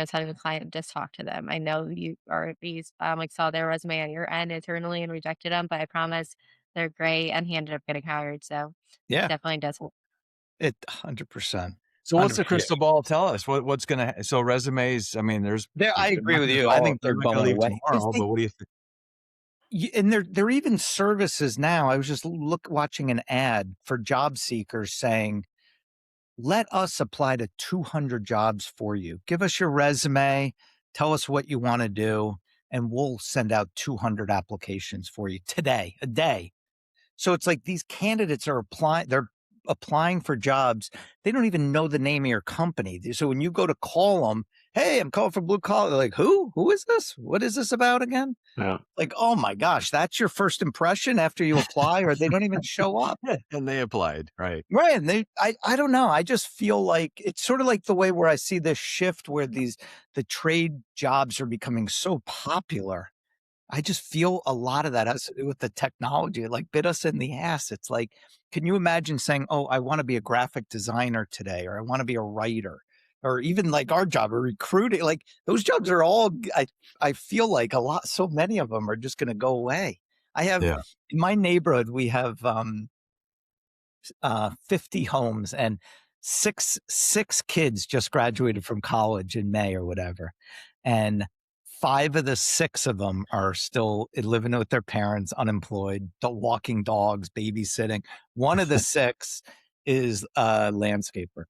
telling the client just talk to them. I know you or these like saw their resume on your end internally and rejected them, but I promise they're great and he ended up getting hired. So yeah, it definitely does. It 100%. So what's the crystal ball tell us? What's going to, so resumes, I mean, I agree with you. I think they're going away tomorrow, but what do you think? And there are even services now. I was just watching an ad for job seekers saying, let us apply to 200 jobs for you. Give us your resume, tell us what you want to do, and we'll send out 200 applications for you today, a day. So it's like these candidates are applying for jobs. They don't even know the name of your company. So when you go to call them, hey, I'm calling for blue collar. They're like, who is this? What is this about again? Yeah. Like, oh my gosh, that's your first impression after you apply, or they don't even show up. And they applied, right? Right. And I don't know. I just feel like it's sort of like the way where I see this shift where the trade jobs are becoming so popular. I just feel a lot of that has to do with the technology. It like bit us in the ass. It's like, can you imagine saying, oh, I want to be a graphic designer today, or I want to be a writer, or even like our job, or recruiting? Like those jobs are all, I feel like so many of them are just going to go away. I have in my neighborhood, we have 50 homes, and six kids just graduated from college in May or whatever. And 5 of the 6 of them are still living with their parents, unemployed, walking dogs, babysitting. One of the 6 is a landscaper.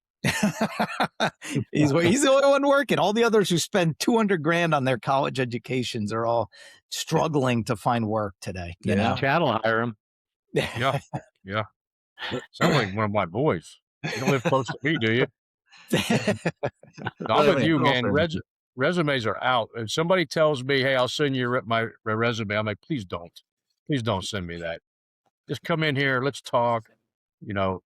He's the only one working. All the others who spend $200,000 on their college educations are all struggling to find work today. You know, Chad will hire him. Yeah. Sounds like one of my boys. You don't live close to me, do you? I'm with you, man. Resumes are out. If somebody tells me, hey, I'll send you my resume, I'm like, please don't send me that. Just come in here. Let's talk. And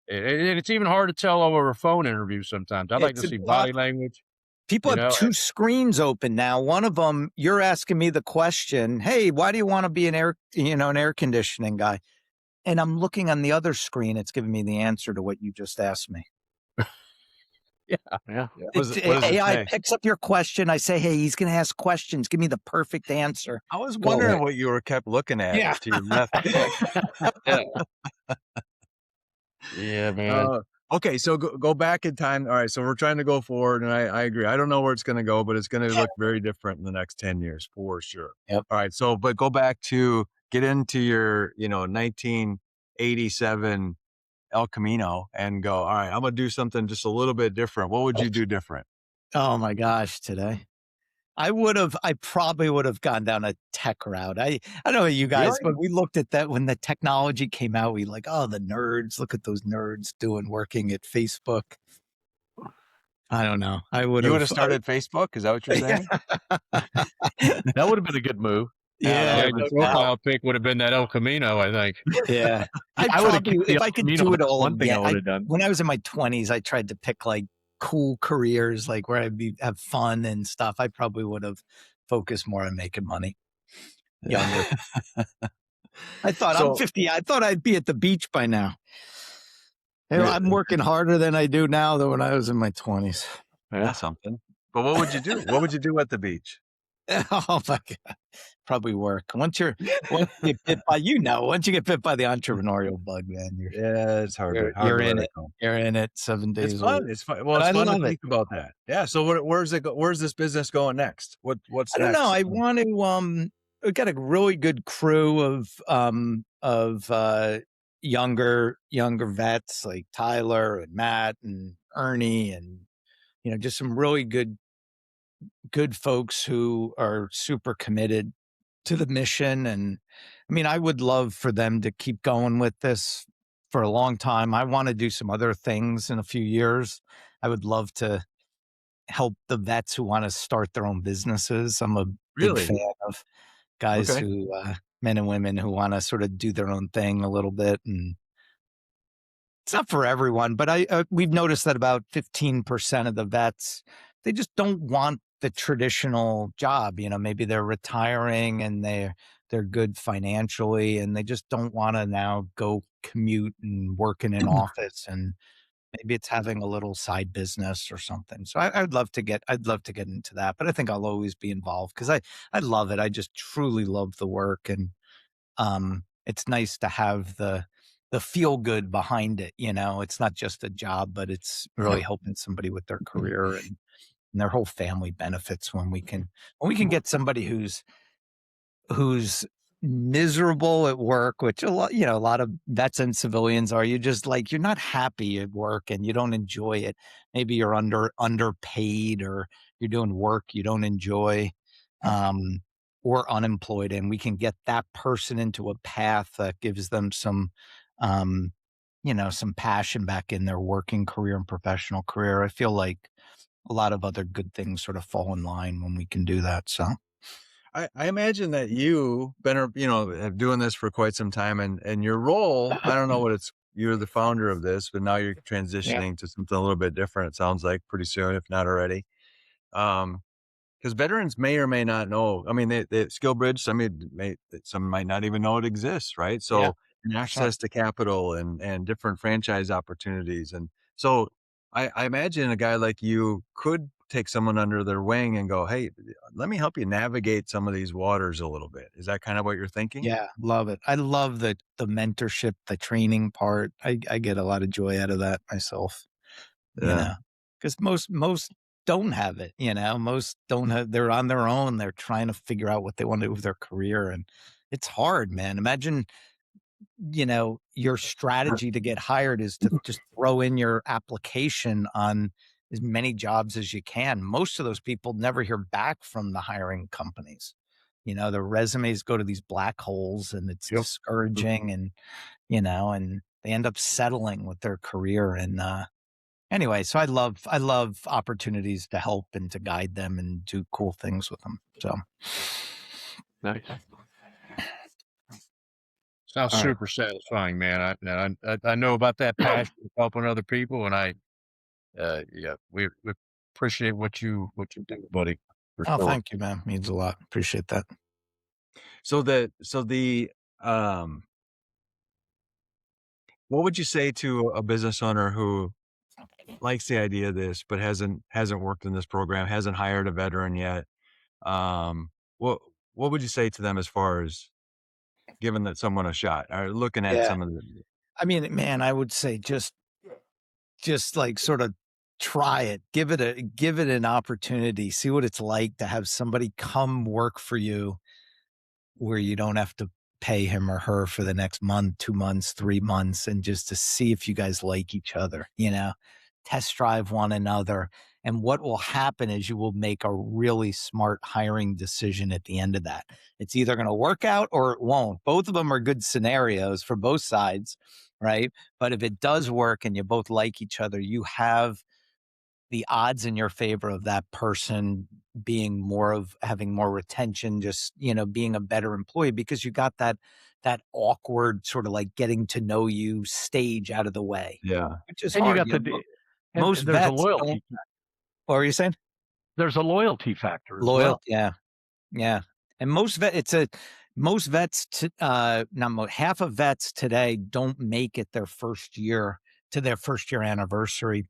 it's even hard to tell over a phone interview sometimes. I'd like to see body language. People have 2 screens open now. One of them, you're asking me the question, hey, why do you want to be an air conditioning guy? And I'm looking on the other screen. It's giving me the answer to what you just asked me. Yeah. AI picks up your question. I say, hey, he's going to ask questions. Give me the perfect answer. I was wondering what you were kept looking at. Yeah. To your left. Yeah, man. Okay, so go back in time. All right, so we're trying to go forward, and I agree. I don't know where it's going to go, but it's going to look very different in the next 10 years for sure. Yep. All right, so but go back to get into your 1987 El Camino and go, all right, I'm going to do something just a little bit different. What would you do different? Oh my gosh, today. I probably would have gone down a tech route. I don't know about you guys, but we looked at that when the technology came out. We like, oh, the nerds, look at those nerds working at Facebook. I don't know. You would have started Facebook? Is that what you're saying? That would have been a good move. Yeah, the profile pic would have been that El Camino, I think. Yeah, I would have. If I could do it all again, when I was in my 20s, I tried to pick like cool careers, like where I'd have fun and stuff. I probably would have focused more on making money. Younger. I thought I'm 50. I thought I'd be at the beach by now. I'm working harder than I do now than when I was in my 20s. That's something. But what would you do? What would you do at the beach? Oh my God. Probably work. Once you get bit by, once you get bit by the entrepreneurial bug, man, it's hard. You're in it. You're in it 7 days. It's fun. It's fun. Well, it's fun to think about that. Yeah. So where's this business going next? What's I don't know. I want to, we've got a really good crew of younger vets like Tyler and Matt and Ernie, and just some really good folks who are super committed to the mission. And I mean, I would love for them to keep going with this for a long time. I want to do some other things in a few years. I would love to help the vets who want to start their own businesses. I'm a big Really? fan of guys Okay. who, men and women who want to sort of do their own thing a little bit. And it's not for everyone, but we've noticed that about 15% of the vets, they just don't want the traditional job. Maybe they're retiring and they're good financially, and they just don't want to now go commute and work in an office. And maybe it's having a little side business or something. So I'd love to get into that, but I think I'll always be involved because I love it. I just truly love the work, and it's nice to have the feel good behind it. It's not just a job, but it's really helping somebody with their career, and their whole family benefits when we can get somebody who's miserable at work, which a lot of vets and civilians are. You just like, you're not happy at work and you don't enjoy it. Maybe you're underpaid, or you're doing work you don't enjoy, or unemployed. And we can get that person into a path that gives them some, some passion back in their working career and professional career. I feel like a lot of other good things sort of fall in line when we can do that. So I imagine that you've been, doing this for quite some time, and your role, I don't know what you're the founder of this, but now you're transitioning to something a little bit different. It sounds like pretty soon, if not already. Because veterans may or may not know. I mean, they SkillBridge, some might not even know it exists, right? So, and access to capital and different franchise opportunities. And so I imagine a guy like you could take someone under their wing and go, hey, let me help you navigate some of these waters a little bit. Is that kind of what you're thinking? yeah, love it. I love the mentorship, the training part. I get a lot of joy out of that myself, Yeah. because most don't have it, most don't have, they're on their own. They're trying to figure out what they want to do with their career. And it's hard, man. Imagine, your strategy to get hired is to just throw in your application on as many jobs as you can. Most of those people never hear back from the hiring companies. Their resumes go to these black holes, and it's discouraging, and, and they end up settling with their career. And, anyway, so I love opportunities to help and to guide them and do cool things with them. So Nice. Sounds super satisfying, man. I know about that passion of helping other people, and we appreciate what you do, buddy. For sure. Thank you, man. Means a lot. Appreciate that. So what would you say to a business owner who likes the idea of this, but hasn't worked in this program, hasn't hired a veteran yet? What would you say to them as far as giving that someone a shot, or looking at some of the? I mean, man, I would say just like sort of try it, give it an opportunity, see what it's like to have somebody come work for you where you don't have to pay him or her for the next month, 2 months, 3 months, and just to see if you guys like each other, test drive one another. And what will happen is you will make a really smart hiring decision at the end of that. It's either going to work out or it won't. Both of them are good scenarios for both sides, right? But if it does work and you both like each other, you have the odds in your favor of that person having more retention, just, being a better employee, because you got that awkward sort of like getting to know you stage out of the way. Yeah. Which is And hard. you got Most there's a vets loyalty. What were you saying? There's a loyalty factor as well. Yeah. And most vets, half of vets today don't make it their first year anniversary.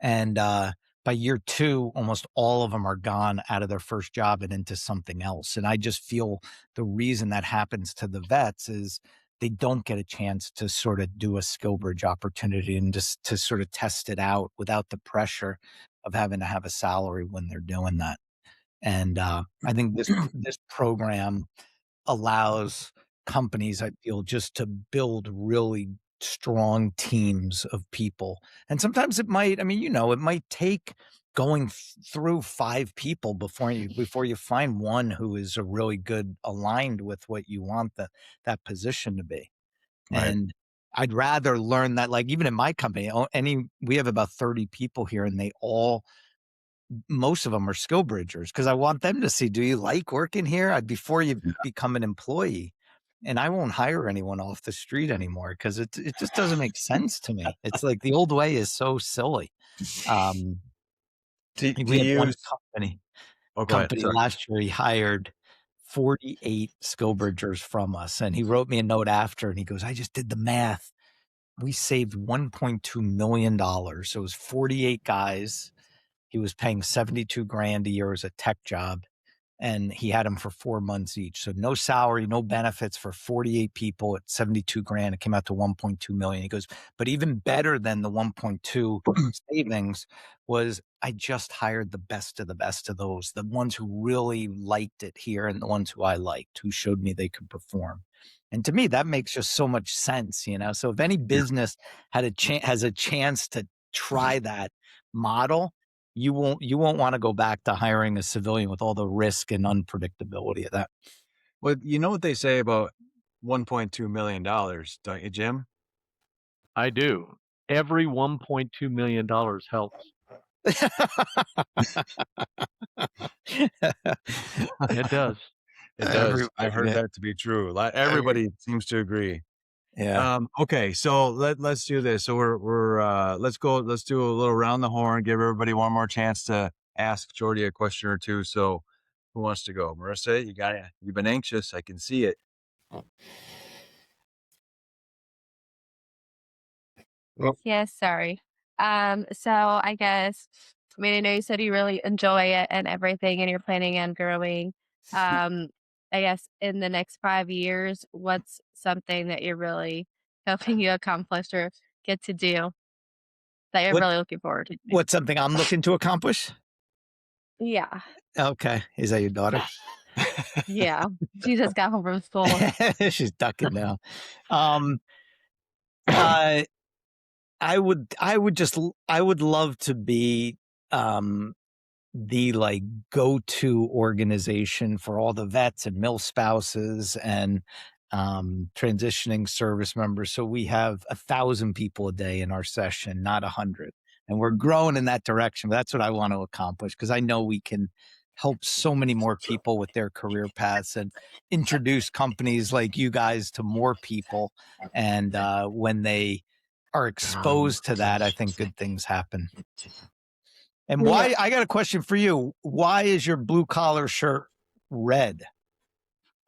And by year 2, almost all of them are gone out of their first job and into something else. And I just feel the reason that happens to the vets is they don't get a chance to sort of do a SkillBridge opportunity and just to sort of test it out without the pressure of having to have a salary when they're doing that. And I think this program allows companies, I feel, just to build really strong teams of people. And sometimes it might, I mean, it might take going through 5 people before you find one who is a really good aligned with what you want that position to be. Right. And I'd rather learn that, like, even in my company, we have about 30 people here, and most of them are SkillBridgers, because I want them to see, do you like working here? Before you become an employee. And I won't hire anyone off the street anymore, because it just doesn't make sense to me. It's like the old way is so silly. We had one company last year, he hired 48 SkillBridgers from us, and he wrote me a note after, and he goes, I just did the math. We saved $1.2 million. So it was 48 guys. He was paying 72 grand a year as a tech job, and he had them for 4 months each. So no salary, no benefits for 48 people at 72 grand. It came out to 1.2 million. He goes, but even better than the 1.2 savings was I just hired the best of those, the ones who really liked it here and the ones who I liked, who showed me they could perform. And to me, that makes just so much sense, So if any business has a chance to try that model, you won't want to go back to hiring a civilian with all the risk and unpredictability of that. Well, you know what they say about $1.2 million, don't you, Jim? I do. Every $1.2 million helps. It does. It does. I've heard that to be true. Everybody seems to agree. Yeah. Okay, so let's do this. So let's do a little round the horn, give everybody one more chance to ask Jordie a question or two. So who wants to go? Marissa, you've been anxious. I can see it. Yes, sorry. So I guess, I know you said you really enjoy it and everything, and you're planning on growing. I guess in the next 5 years, what's something that you're really hoping you accomplish or get to do that you're really looking forward to? What's something I'm looking to accomplish? Yeah. Okay. Is that your daughter? Yeah. She just got home from school. She's ducking now. I would love to be the like go-to organization for all the vets and mill spouses and transitioning service members. So we have 1,000 people a day in our session, not 100. And we're growing in that direction. But that's what I want to accomplish, because I know we can help so many more people with their career paths and introduce companies like you guys to more people. And when they are exposed to that, I think good things happen. And why? I got a question for you. Why is your blue collar shirt red?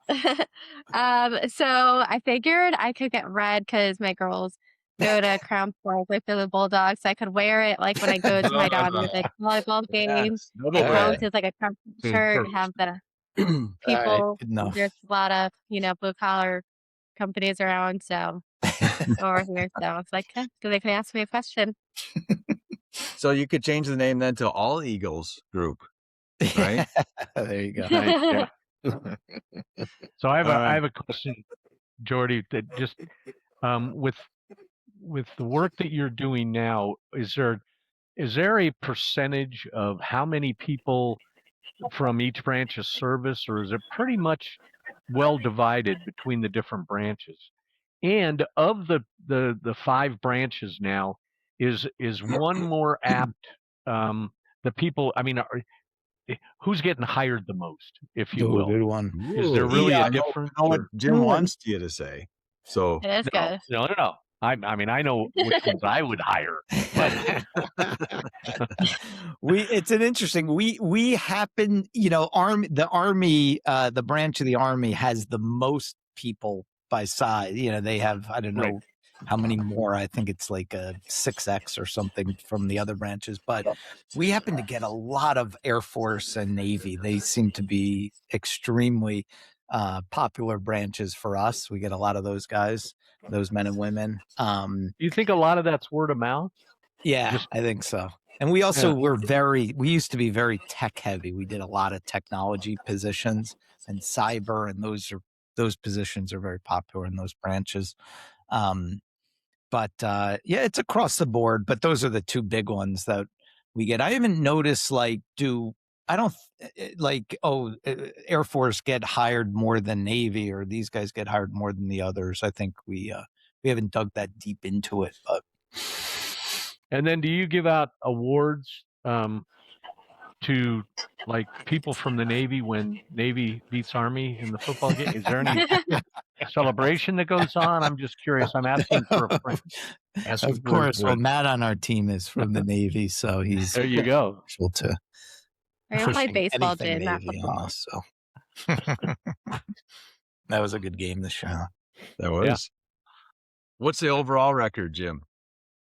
So I figured I could get red because my girls go to Crown Point with the Bulldogs. So I could wear it like when I go to my daughter's like volleyball games. It counts as like a Crown shirt. Have the people. Right, there's a lot of blue collar companies around. So over here, so it's like they can ask me a question. So you could change the name then to All Eagles Group, right? There you go. Nice, yeah. So I have a question, Jordie, that just with the work that you're doing now, is there a percentage of how many people from each branch of service, or is it pretty much well divided between the different branches? And of the 5 branches now, is one more apt? The people, who's getting hired the most, if you will? Good one. Is there really a difference? I know what Jim wants you to say. So it is good. No. I know which ones I would hire. But it's an interesting. We happen, the Army, the branch of the Army has the most people by size. They have, I don't know how many more. I think it's like a 6x or something from the other branches. But we happen to get a lot of Air Force and Navy. They seem to be extremely popular branches for us. We get a lot of those guys, those men and women. You think a lot of that's word of mouth? Yeah, I think so. And we also we used to be very tech heavy. We did a lot of technology positions and cyber, and those positions are very popular in those branches. But it's across the board, but those are the two big ones that we get. I haven't noticed Air Force get hired more than Navy, or these guys get hired more than the others. I think we haven't dug that deep into it. But And then do you give out awards to like people from the Navy when Navy beats Army in the football game? Is there any celebration that goes on? I'm just curious. I'm asking for a friend. Of course. Well, Matt on our team is from the Navy, so he's there. You go. To I play baseball, Jim, not Navy football. on us, so that was a good game this year. That was. Yeah. What's the overall record, Jim?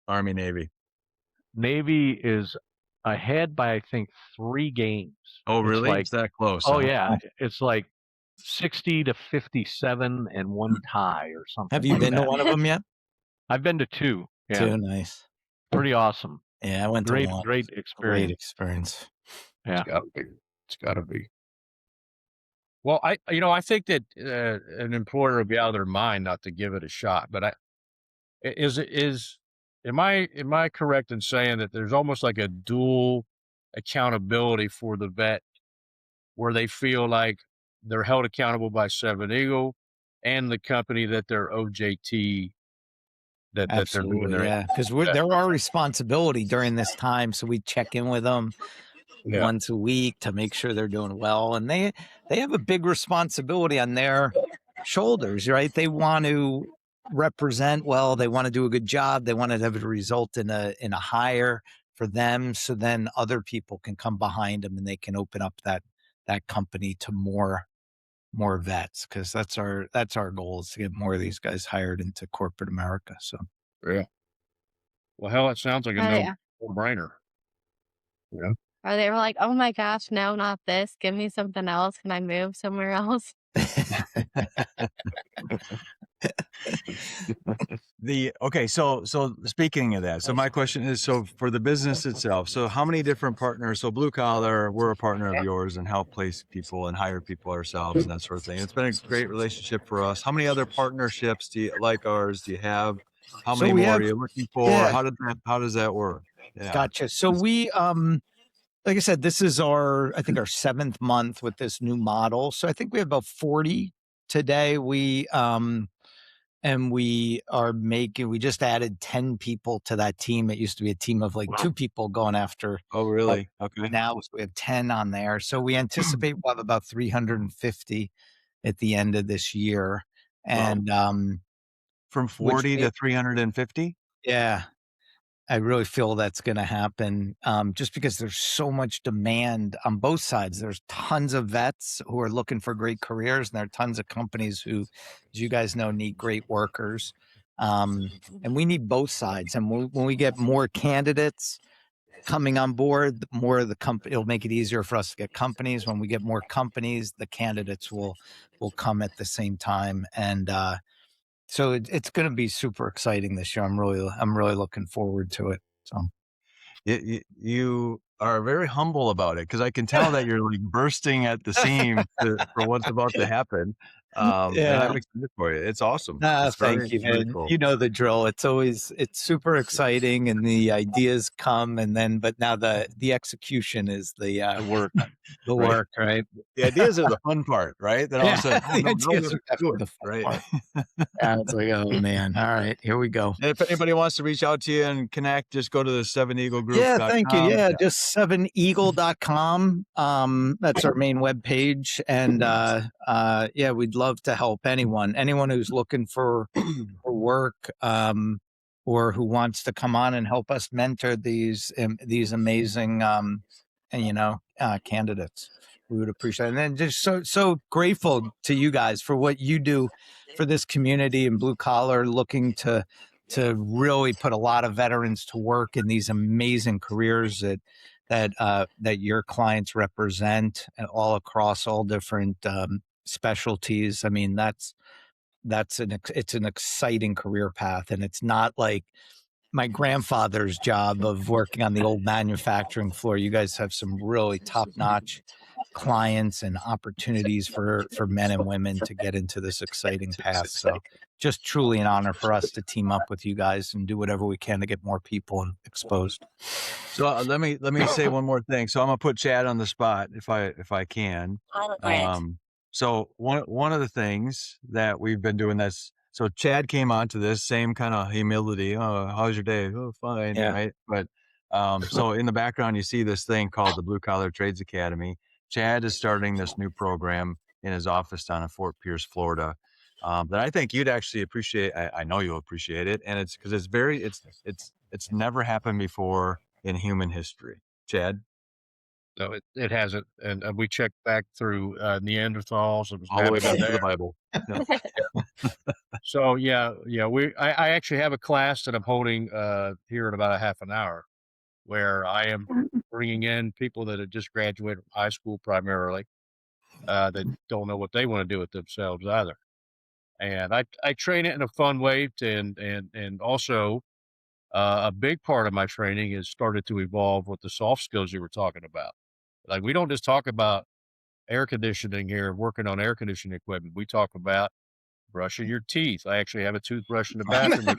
Army, Navy. Navy is ahead by, I think, 3 games. Oh, really? It's that close? Oh, yeah. It's like 60-57 and 1 tie or something. Have you been to one of them yet? I've been to 2. Yeah. 2, nice. Pretty awesome. Yeah, I went to one. Great experience. Great experience. Yeah. It's gotta be. Well, I think that an employer would be out of their mind not to give it a shot. But am I correct in saying that there's almost like a dual accountability for the vet, where they feel like they're held accountable by Seven Eagle and the company that they're OJT that they're doing their because they're our responsibility during this time, so we check in with them once a week to make sure they're doing well, and they have a big responsibility on their shoulders, right? They want to represent well, they want to do a good job, they want to have it result in a hire for them, so then other people can come behind them and they can open up that company to more vets, because that's our goal, is to get more of these guys hired into corporate America. So well, hell, it sounds like a no-brainer. Yeah. Or they were like, oh my gosh, no, not this. Give me something else. Can I move somewhere else? So speaking of that, so my question is, so for the business itself, so how many different partners? So Blue Collar, we're a partner of yours and help place people and hire people ourselves and that sort of thing. It's been a great relationship for us. How many other partnerships do you like ours? Do you have? How many more are you looking for? Yeah. How does that work? Yeah. Gotcha. So we like I said, this is our 7th month with this new model. So I think we have about 40 today. We just added 10 people to that team. It used to be a team of like 2 people going after. Oh, really? Okay. Now we have 10 on there. So we anticipate we'll have about 350 at the end of this year. And from 40 to 350? Yeah. I really feel that's going to happen, just because there's so much demand on both sides. There's tons of vets who are looking for great careers, and there are tons of companies who, as you guys know, need great workers. And we need both sides. And when we get more candidates coming on board, more of the company, it'll make it easier for us to get companies. When we get more companies, the candidates will come at the same time. And so it's going to be super exciting this year. I'm really looking forward to it. So you are very humble about it, because I can tell that you're like bursting at the seam for what's about to happen. And I'm excited for you. It's awesome. Thank you, man. Cool. You know the drill. It's super exciting, and the ideas come, but now the execution is the work. The work, right? The ideas are the fun part, right? Then all of a sudden, the ideas are definitely the fun part. It's like, oh man, all right, here we go. And if anybody wants to reach out to you and connect, just go to the 7eaglegroup.com. Yeah, thank you. Yeah, just 7eagle.com. That's our main webpage, and we'd love to help anyone who's looking for work, or who wants to come on and help us mentor these amazing candidates. We would appreciate it. And then just so grateful to you guys for what you do for this community and Blue Collar, looking to really put a lot of veterans to work in these amazing careers that your clients represent all across all different specialties. I mean, it's an exciting career path, and it's not like my grandfather's job of working on the old manufacturing floor. You guys have some really top-notch clients and opportunities for men and women to get into this exciting path. So just truly an honor for us to team up with you guys and do whatever we can to get more people exposed. So let me say one more thing. So I'm gonna put Chad on the spot if I can. So one of the things that we've been doing so Chad came onto this same kind of humility. Oh, how's your day? Oh, fine. Yeah. Right. But so in the background you see this thing called the Blue Collar Trades Academy. Chad is starting this new program in his office down in Fort Pierce, Florida. That I think you'd actually appreciate. I know you'll appreciate it, and it's because it's never happened before in human history. Chad? No, it hasn't. And we checked back through Neanderthals. It was All the way back happening to the there. Bible. Yeah. So I actually have a class that I'm holding here in about a half an hour, where I am bringing in people that have just graduated from high school primarily, that don't know what they want to do with themselves either. And I train it in a fun way and also a big part of my training has started to evolve with the soft skills you were talking about. Like, we don't just talk about air conditioning here, working on air conditioning equipment. We talk about brushing your teeth. I actually have a toothbrush in the bathroom.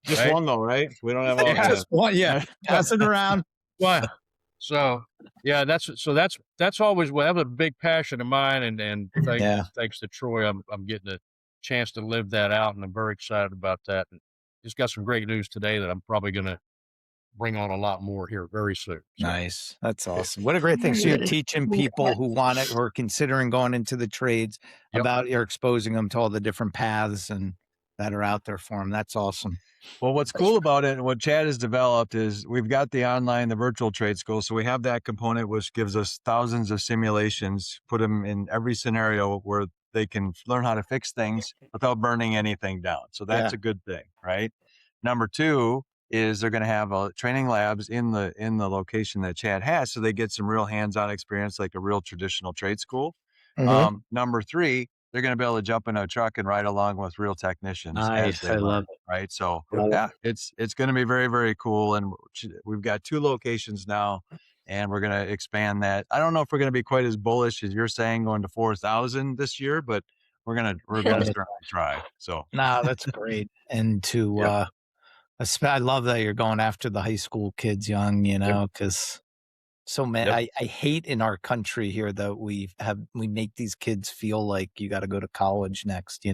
Just one though, right? We don't have all. Yeah, just one. Yeah, pass it around. One. So yeah, that's always that was a big passion of mine, and thanks to Troy, I'm getting a chance to live that out, and I'm very excited about that. And just got some great news today that I'm probably going to bring on a lot more here very soon. So. Nice. That's awesome. What a great thing. So you're teaching people who want it, who are considering going into the trades about, you're exposing them to all the different paths and that are out there for them. That's awesome. Well, what's cool about it and what Chad has developed is we've got the virtual trade school. So we have that component, which gives us thousands of simulations, put them in every scenario where they can learn how to fix things without burning anything down. So that's a good thing, right? Number two is they're going to have training labs in the location that Chad has. So they get some real hands-on experience, like a real traditional trade school. Mm-hmm. Number three, they're going to be able to jump in a truck and ride along with real technicians. Nice. I love it. Right. So it's going to be very, very cool. And we've got 2 locations now, and we're going to expand that. I don't know if we're going to be quite as bullish as you're saying, going to 4,000 this year, but we're going to certainly try. So no, that's great. And to, I love that you're going after the high school kids young, because so many, I hate in our country here that we make these kids feel like you got to go to college next,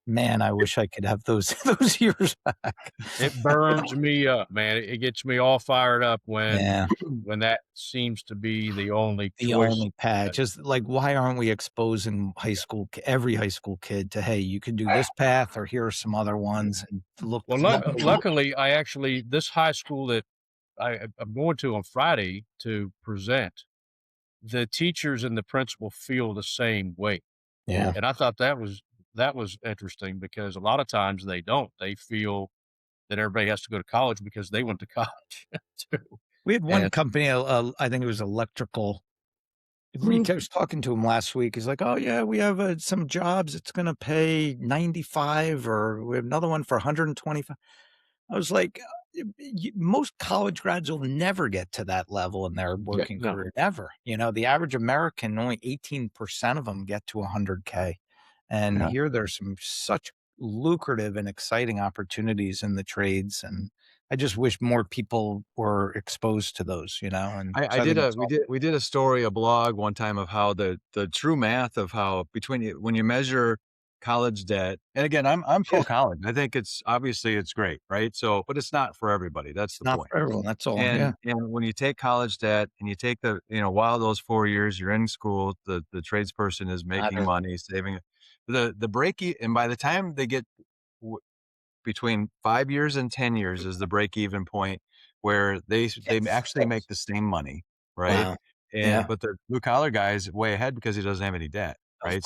Man, I wish I could have those years back. It burns me up, man. It gets me all fired up when that seems to be the only path. Just like, why aren't we exposing every high school kid to, hey, you can do this path, or here are some other ones, and look. Well, luckily, this high school that I'm going to on Friday to present, the teachers and the principal feel the same way. Yeah, and I thought that was interesting, because a lot of times they don't. They feel that everybody has to go to college because they went to college too. We had one company, I think it was electrical. I was talking to him last week. He's like, oh yeah, we have some jobs. It's going to pay 95, or we have another one for 125. I was like, most college grads will never get to that level in their working career, never. The average American, only 18% of them get to 100K. And here there's some such lucrative and exciting opportunities in the trades. And I just wish more people were exposed to those, And we did a blog one time of how the true math of how when you measure college debt, and again, I'm pro college. I think it's great, right? So, but it's not for everybody. That's the point. Not for everyone. That's all. And when you take college debt and you take while those 4 years you're in school, the tradesperson is making money, saving the break, and by the time they get between 5 years and 10 years is the break even point where they actually make the same money, right? Wow. But the blue collar guy is way ahead because he doesn't have any debt, right?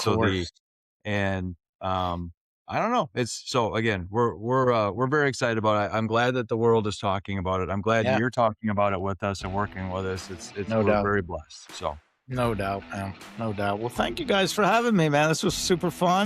I don't know. So again, we're very excited about it. I'm glad that the world is talking about it. I'm glad you're talking about it with us and working with us. We're very blessed. So no doubt, man. No doubt. Well, thank you guys for having me, man. This was super fun.